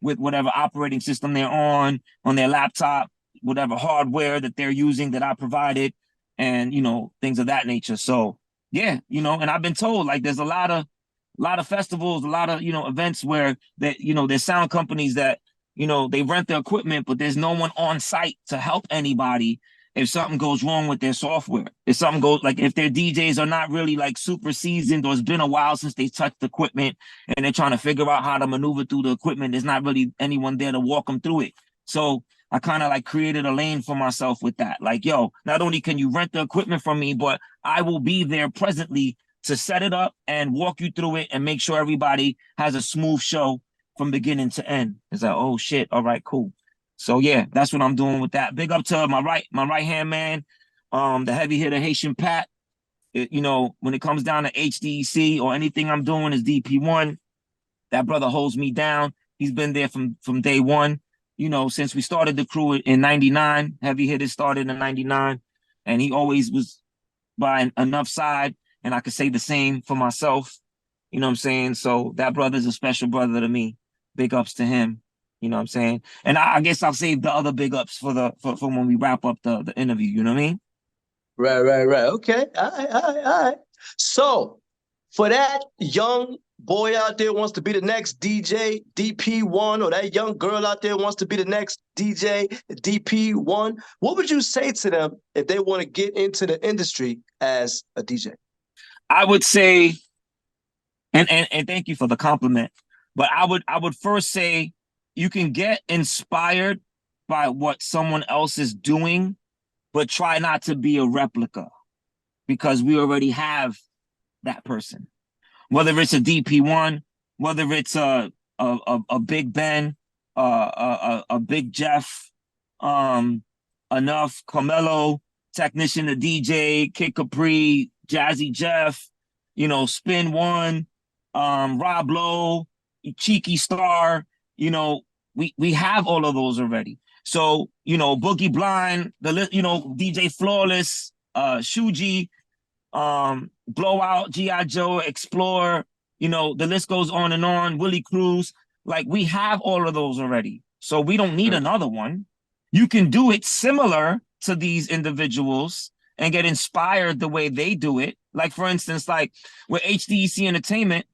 with whatever operating system they're on their laptop, whatever hardware that they're using that I provided, and, things of that nature. So, yeah, and I've been told, like, there's a lot of festivals, a lot of, events where that, there's sound companies that, they rent their equipment, but there's no one on site to help anybody if something goes wrong with their software. If something goes, like, if their DJs are not really like super seasoned, or it's been a while since they touched the equipment and they're trying to figure out how to maneuver through the equipment, there's not really anyone there to walk them through it. So I kind of like created a lane for myself with that. Like, yo, not only can you rent the equipment from me, but I will be there presently to set it up and walk you through it and make sure everybody has a smooth show from beginning to end. It's like, oh shit, all right, cool. So yeah, that's what I'm doing with that. Big up to my right hand man, the heavy hitter Haitian Pat. When it comes down to HDEC or anything I'm doing is DP1. That brother holds me down. He's been there from day one. Since we started the crew in 99, heavy hitters started in 99, and he always was by enough side, and I could say the same for myself. You know what I'm saying? So that brother's a special brother to me. Big ups to him. You know what I'm saying? And I guess I'll save the other big ups for when we wrap up the interview. You know what I mean? Right. Okay. All right. So for that young boy out there wants to be the next DJ DP1, or that young girl out there wants to be the next DJ DP1, what would you say to them if they want to get into the industry as a DJ? I would say, and thank you for the compliment, but I would first say, you can get inspired by what someone else is doing, but try not to be a replica, because we already have that person. Whether it's a DP1, whether it's a Big Ben, a Big Jeff, Enough, Carmelo, Technician, the DJ, Kid Capri, Jazzy Jeff, Spin One, Rob Lowe, Cheeky Star. We have all of those already. So, Boogie Blind, DJ Flawless, Shuji, Blowout, G.I. Joe, Explore, the list goes on and on, Willie Cruz. Like, we have all of those already. So we don't need another one. You can do it similar to these individuals and get inspired the way they do it. Like, for instance, like with HDEC Entertainment,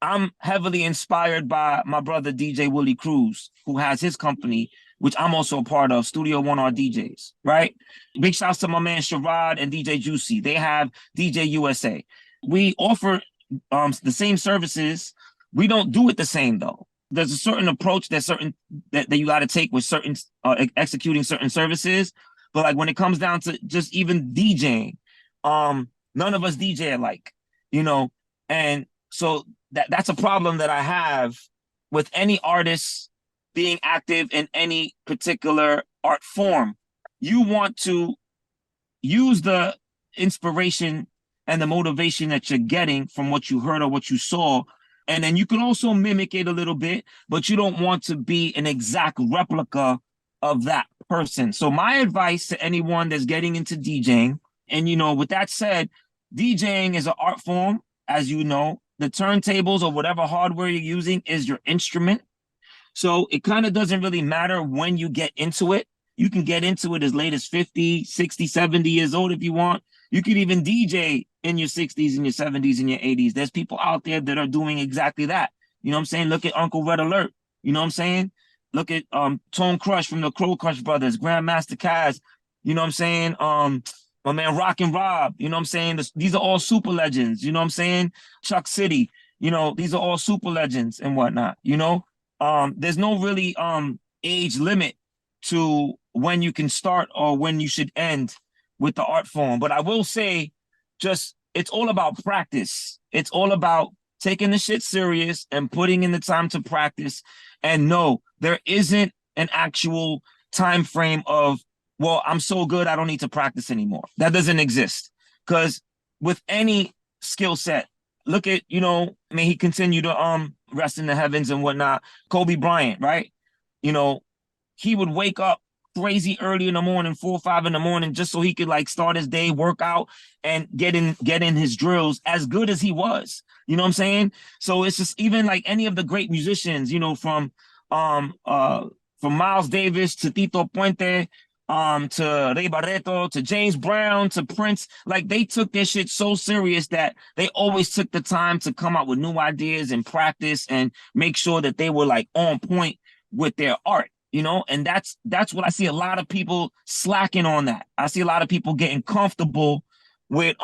I'm heavily inspired by my brother DJ Willie Cruz, who has his company, which I'm also a part of, Studio 1R DJs, right? Big shouts to my man Sherrod and DJ Juicy. They have DJ USA. We offer the same services. We don't do it the same, though. There's a certain approach that you got to take with certain executing certain services. But like when it comes down to just even DJing, none of us DJ alike, and so that's a problem that I have with any artist being active in any particular art form. You want to use the inspiration and the motivation that you're getting from what you heard or what you saw, and then you can also mimic it a little bit, but you don't want to be an exact replica of that person. So my advice to anyone that's getting into DJing And, you know, with that said, DJing is an art form, as you know. The turntables or whatever hardware you're using is your instrument. So it kind of doesn't really matter when you get into it. You can get into it as late as 50, 60, 70 years old if you want. You could even DJ in your 60s and your 70s and your 80s. There's people out there that are doing exactly that. You know what I'm saying? Look at Uncle Red Alert. You know what I'm saying? Look at Tone Crush from the Crow Crush Brothers, Grandmaster Caz. You know what I'm saying? My man Rock and Rob. You know what I'm saying? These are all super legends. You know what I'm saying? Chuck City. You know, these are all super legends and whatnot. You know, there's no really age limit to when you can start or when you should end with the art form. But I will say, just it's all about practice. It's all about taking the shit serious and putting in the time to practice. And no, there isn't an actual time frame of, well, I'm so good, I don't need to practice anymore. That doesn't exist. Because with any skill set, look at, you know, I mean, he continued to rest in the heavens and whatnot. Kobe Bryant, right? You know, he would wake up crazy early in the morning, 4 or 5 in the morning, just so he could like start his day, work out, and get in his drills as good as he was. You know what I'm saying? So it's just even like any of the great musicians, you know, from Miles Davis to Tito Puente, to Ray Barreto, to James Brown, to Prince, like they took their shit so serious that they always took the time to come up with new ideas and practice and make sure that they were like on point with their art, you know? And that's what I see a lot of people slacking on that. I see a lot of people getting comfortable with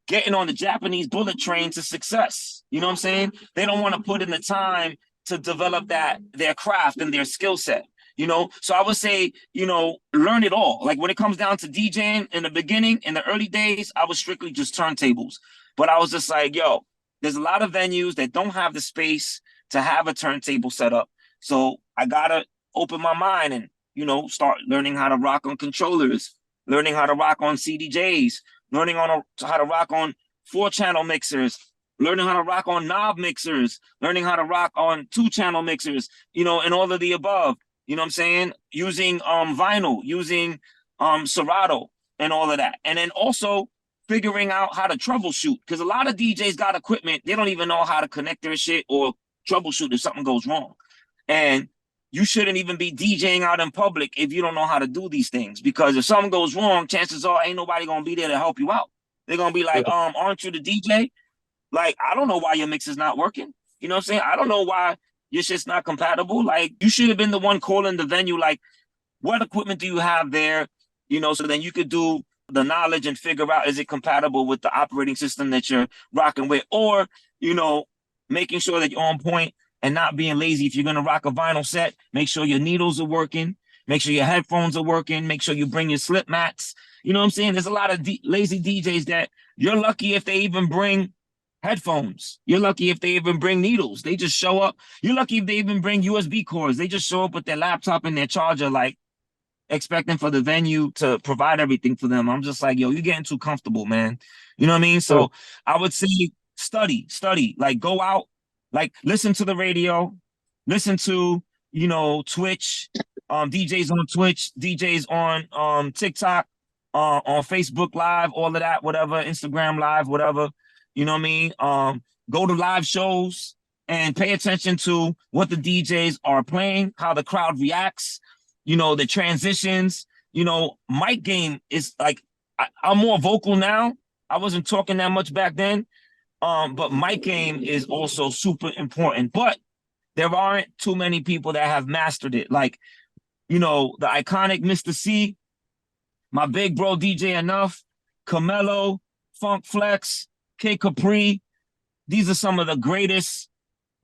getting on the Japanese bullet train to success. You know what I'm saying? They don't want to put in the time to develop their craft and their skill set. You know, so I would say, you know, learn it all. Like when it comes down to DJing in the beginning, in the early days, I was strictly just turntables. But I was just like, yo, there's a lot of venues that don't have the space to have a turntable set up. So I got to open my mind and, you know, start learning how to rock on controllers, learning how to rock on CDJs, learning how to rock on 4-channel mixers, learning how to rock on knob mixers, learning how to rock on 2-channel mixers, you know, and all of the above. You know what I'm saying? Using vinyl, using Serato and all of that. And then also figuring out how to troubleshoot. Because a lot of DJs got equipment. They don't even know how to connect their shit or troubleshoot if something goes wrong. And you shouldn't even be DJing out in public if you don't know how to do these things. Because if something goes wrong, chances are ain't nobody going to be there to help you out. They're going to be like, aren't you the DJ? Like, I don't know why your mix is not working. You know what I'm saying? I don't know why your shit's not compatible. Like, you should have been the one calling the venue, like, what equipment do you have there? You know, so then you could do the knowledge and figure out, is it compatible with the operating system that you're rocking with? Or, you know, making sure that you're on point and not being lazy. If you're going to rock a vinyl set, make sure your needles are working. Make sure your headphones are working. Make sure you bring your slip mats. You know what I'm saying? There's a lot of lazy DJs that you're lucky if they even bring headphones. You're lucky if they even bring needles. They just show up. You're lucky if they even bring USB cords. They just show up with their laptop and their charger, like expecting for the venue to provide everything for them. I'm just like, yo, you're getting too comfortable, man. You know what I mean? So I would say study, like go out, like listen to the radio, listen to, you know, Twitch, DJs on Twitch, DJs on TikTok, on Facebook Live, all of that, whatever, Instagram Live, whatever. You know what I mean? Go to live shows and pay attention to what the DJs are playing, how the crowd reacts, you know, the transitions. You know, mic game is like, I'm more vocal now. I wasn't talking that much back then. But mic game is also super important. But there aren't too many people that have mastered it. Like, you know, the iconic Mr. C, my big bro DJ Enough, Camelo, Funk Flex, K Capri. These are some of the greatest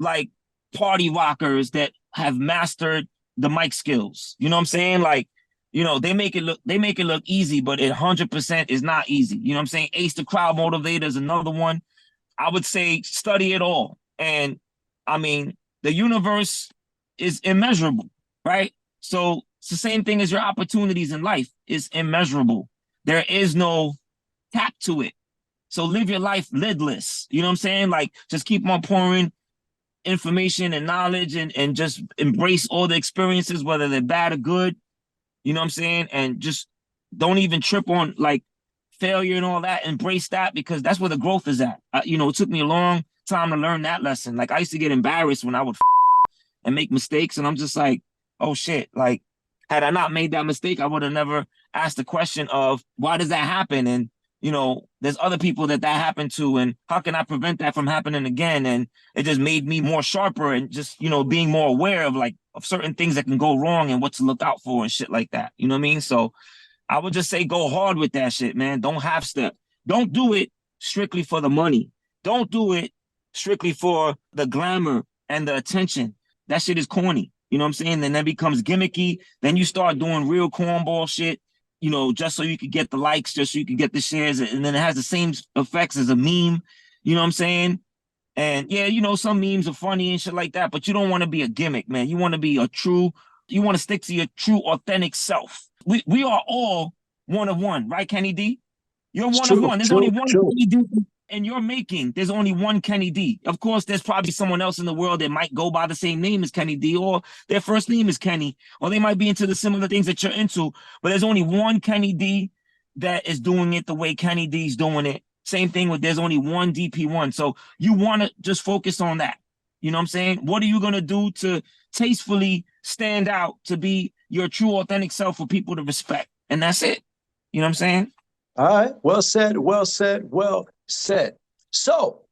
like party rockers that have mastered the mic skills. You know what I'm saying? Like, you know, they make it look easy, but it 100% is not easy. You know what I'm saying? Ace the Crowd Motivator is another one. I would say study it all. And I mean, the universe is immeasurable, right? So it's the same thing as your opportunities in life is immeasurable. There is no cap to it. So live your life lidless. You know what I'm saying? Like, just keep on pouring information and knowledge and just embrace all the experiences, whether they're bad or good. You know what I'm saying? And just don't even trip on like failure and all that, embrace that, because that's where the growth is at. It took me a long time to learn that lesson. Like, I used to get embarrassed when I would and make mistakes, and I'm just like, oh shit, like, had I not made that mistake, I would have never asked the question of why does that happen? And, there's other people that happened to, and how can I prevent that from happening again? And it just made me more sharper and just, being more aware of certain things that can go wrong and what to look out for and shit like that. You know what I mean? So I would just say go hard with that shit, man. Don't half step. Don't do it strictly for the money. Don't do it strictly for the glamour and the attention. That shit is corny. You know what I'm saying? Then that becomes gimmicky. Then you start doing real cornball shit, just so you could get the likes, just so you could get the shares. And then it has the same effects as a meme. You know what I'm saying? And yeah, some memes are funny and shit like that, but you don't want to be a gimmick, man. You want to be you want to stick to your true, authentic self. We are all one of one, right, Kenny D? You're one of one. There's only one Kenny D in your making. There's only one Kenny D. Of course, there's probably someone else in the world that might go by the same name as Kenny D, or their first name is Kenny, or they might be into the similar things that you're into, but there's only one Kenny D that is doing it the way Kenny D's doing it. Same thing with there's only one DP1. So you want to just focus on that. You know what I'm saying? What are you going to do to tastefully stand out, to be your true, authentic self for people to respect? And that's it. You know what I'm saying? All right. Well said. Well said. Well said. So,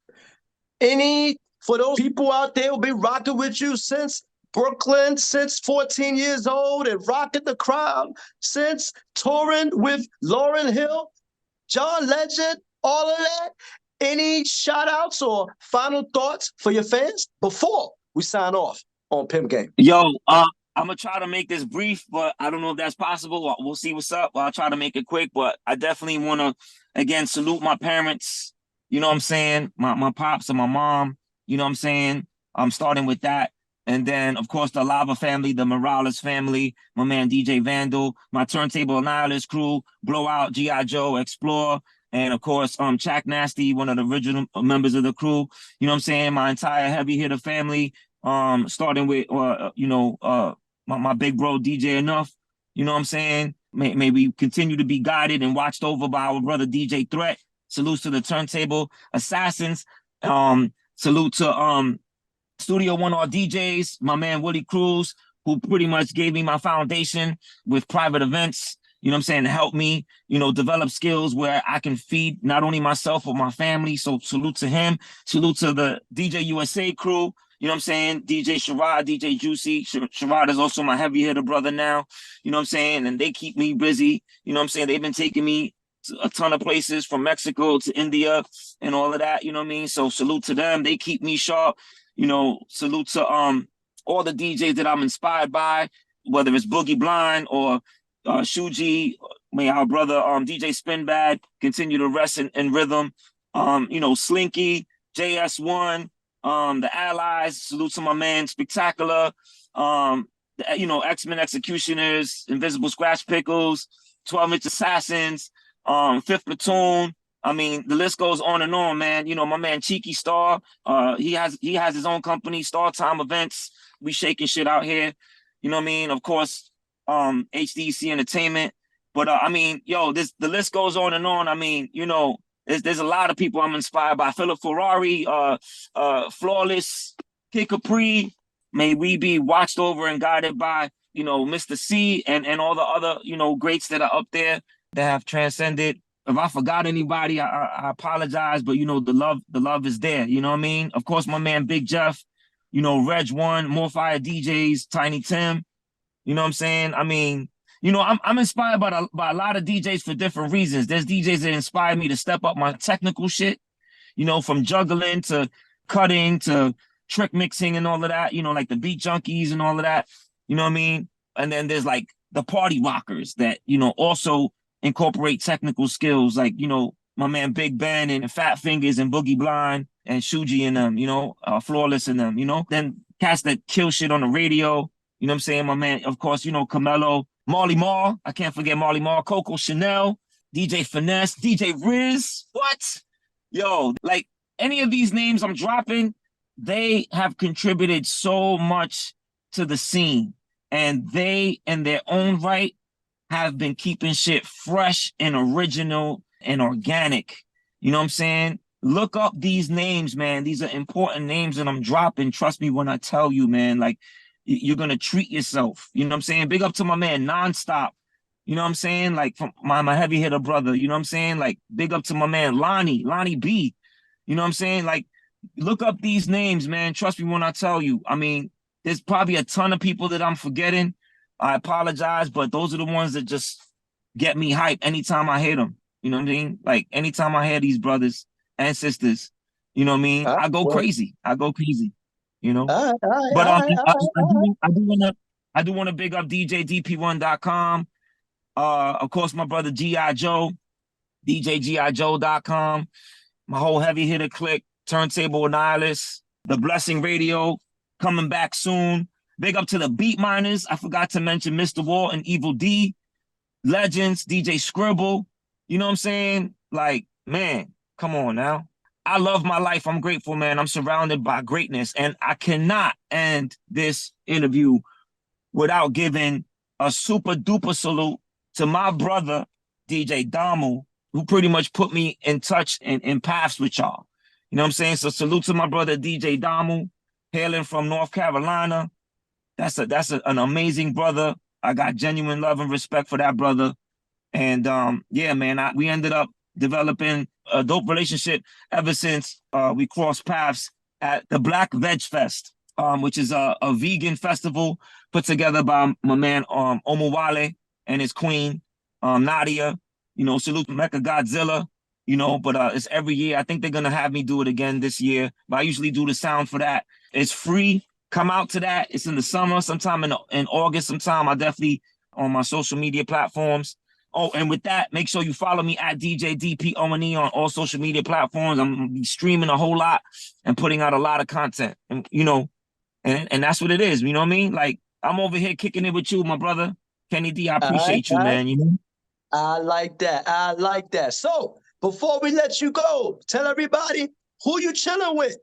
for those people out there who've been rocking with you since Brooklyn, since 14 years old, and rocking the crowd, since touring with Lauryn Hill, John Legend, all of that, any shout outs or final thoughts for your fans before we sign off on P.I.M.P Game? Yo, I'm going to try to make this brief, but I don't know if that's possible. We'll see what's up. I'll try to make it quick, but I definitely want to, again, salute my parents. You know what I'm saying? My pops and my mom, you know what I'm saying? I'm starting with that. And then, of course, the Lava family, the Morales family, my man DJ Vandal, my Turntable Annihilus crew, Blowout, G.I. Joe, Explore, and of course, Chak Nasty, one of the original members of the crew. You know what I'm saying? My entire Heavy Hitter family, starting with, my big bro, DJ Enough. You know what I'm saying? May we continue to be guided and watched over by our brother, DJ Threat. Salutes to the Turntable Assassins. Salute to Studio One R DJs, my man, Willie Cruz, who pretty much gave me my foundation with private events. You know what I'm saying? To help me, develop skills where I can feed not only myself, but my family. So salute to him. Salute to the DJ USA crew. You know what I'm saying? DJ Sherrod, DJ Juicy. Sherrod is also my heavy hitter brother now. You know what I'm saying? And they keep me busy. You know what I'm saying? They've been taking me to a ton of places, from Mexico to India and all of that. You know what I mean? So salute to them. They keep me sharp. Salute to all the DJs that I'm inspired by, whether it's Boogie Blind or Shuji, may our brother DJ Spinbad continue to rest in rhythm. Slinky, JS1, the Allies, salute to my man Spectacular, X-Men Executioners, Invisible Scratch Pickles, 12-inch Assassins, 5th Platoon. I mean, the list goes on and on, man. My man Cheeky Star, he has his own company, Star Time Events. We shaking shit out here. You know what I mean? Of course, HDC Entertainment. But the list goes on and on. I mean, there's a lot of people I'm inspired by. Philip Ferrari, Flawless, Kid Capri. May we be watched over and guided by, Mr. C and all the other, greats that are up there that have transcended. If I forgot anybody, I apologize, but the love is there. You know what I mean? Of course, my man Big Jeff, Reg One, More Fire DJs, Tiny Tim. You know what I'm saying? I mean, I'm inspired by a lot of DJs for different reasons. There's DJs that inspire me to step up my technical shit, from juggling to cutting to trick mixing and all of that, like the Beat Junkies and all of that. You know what I mean? And then there's like the party rockers that, also incorporate technical skills, like, my man Big Ben and Fat Fingers and Boogie Blind and Shuji and them, Flawless and them, Then cats that kill shit on the radio. You know what I'm saying? My man, of course, Camelo, Marley Marl. I can't forget Marley Marl, Coco Chanel, DJ Finesse, DJ Riz. What? Yo, like any of these names I'm dropping, they have contributed so much to the scene. And they, in their own right, have been keeping shit fresh and original and organic. You know what I'm saying? Look up these names, man. These are important names that I'm dropping. Trust me when I tell you, man, like you're going to treat yourself. You know what I'm saying? Big up to my man, Nonstop. You know what I'm saying? Like from my heavy hitter brother, you know what I'm saying? Like big up to my man, Lonnie B. You know what I'm saying? Like look up these names, man. Trust me when I tell you. I mean, there's probably a ton of people that I'm forgetting. I apologize, but those are the ones that just get me hype anytime I hear them. You know what I mean? Like anytime I hear these brothers and sisters, you know what I mean? I go crazy. I go crazy, you know? But I do want to big up DJDP1.com. Of course, my brother G.I. Joe, DJGIJoe.com. My whole heavy hitter clique, Turntable Nihilist, The Blessing Radio, coming back soon. Big up to the Beat Miners. I forgot to mention Mr. Wall and Evil D, Legends, DJ Scribble. You know what I'm saying? Like, man, come on now. I love my life. I'm grateful, man. I'm surrounded by greatness. And I cannot end this interview without giving a super duper salute to my brother, DJ Damu, who pretty much put me in touch and in paths with y'all. You know what I'm saying? So salute to my brother, DJ Damu, hailing from North Carolina. That's an amazing brother. I got genuine love and respect for that brother. And yeah, man, we ended up developing a dope relationship ever since we crossed paths at the Black Veg Fest, which is a vegan festival put together by my man Omawale and his queen Nadia. You know, salute Mecha Godzilla. You know, but it's every year. I think they're gonna have me do it again this year. But I usually do the sound for that. It's free. Come out to that. It's in the summer, sometime in August. Sometime I definitely on my social media platforms. Oh, and with that, make sure you follow me at DJ DP O&E on all social media platforms. I'm gonna be streaming a whole lot and putting out a lot of content. And you know, and that's what it is. You know what I mean? Like I'm over here kicking it with you, my brother. Kenny D, I appreciate you, man. You know? I like that. I like that. So before we let you go, tell everybody who you chilling with.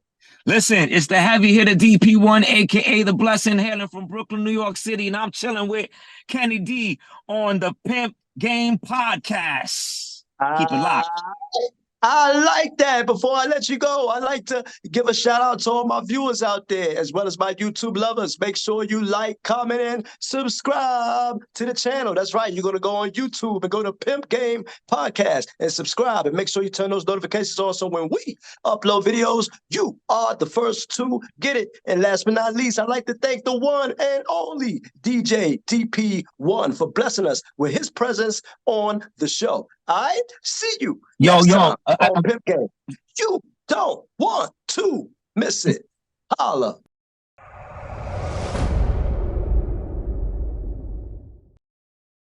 Listen, it's the heavy hitter DP1, aka the Blessing, hailing from Brooklyn, New York City, and I'm chilling with Kenny D on the P.I.M.P Game Podcast. Keep it locked. I like that. Before I let you go, I'd like to give a shout out to all my viewers out there, as well as my YouTube lovers. Make sure you like, comment, and subscribe to the channel. That's right. You're going to go on YouTube and go to P.I.M.P Game Podcast and subscribe. And make sure you turn those notifications on so when we upload videos, you are the first to get it. And last but not least, I'd like to thank the one and only DJ DP1 for blessing us with his presence on the show. All right? See you next time on P.I.M.P Game. You don't want to miss it. Holla.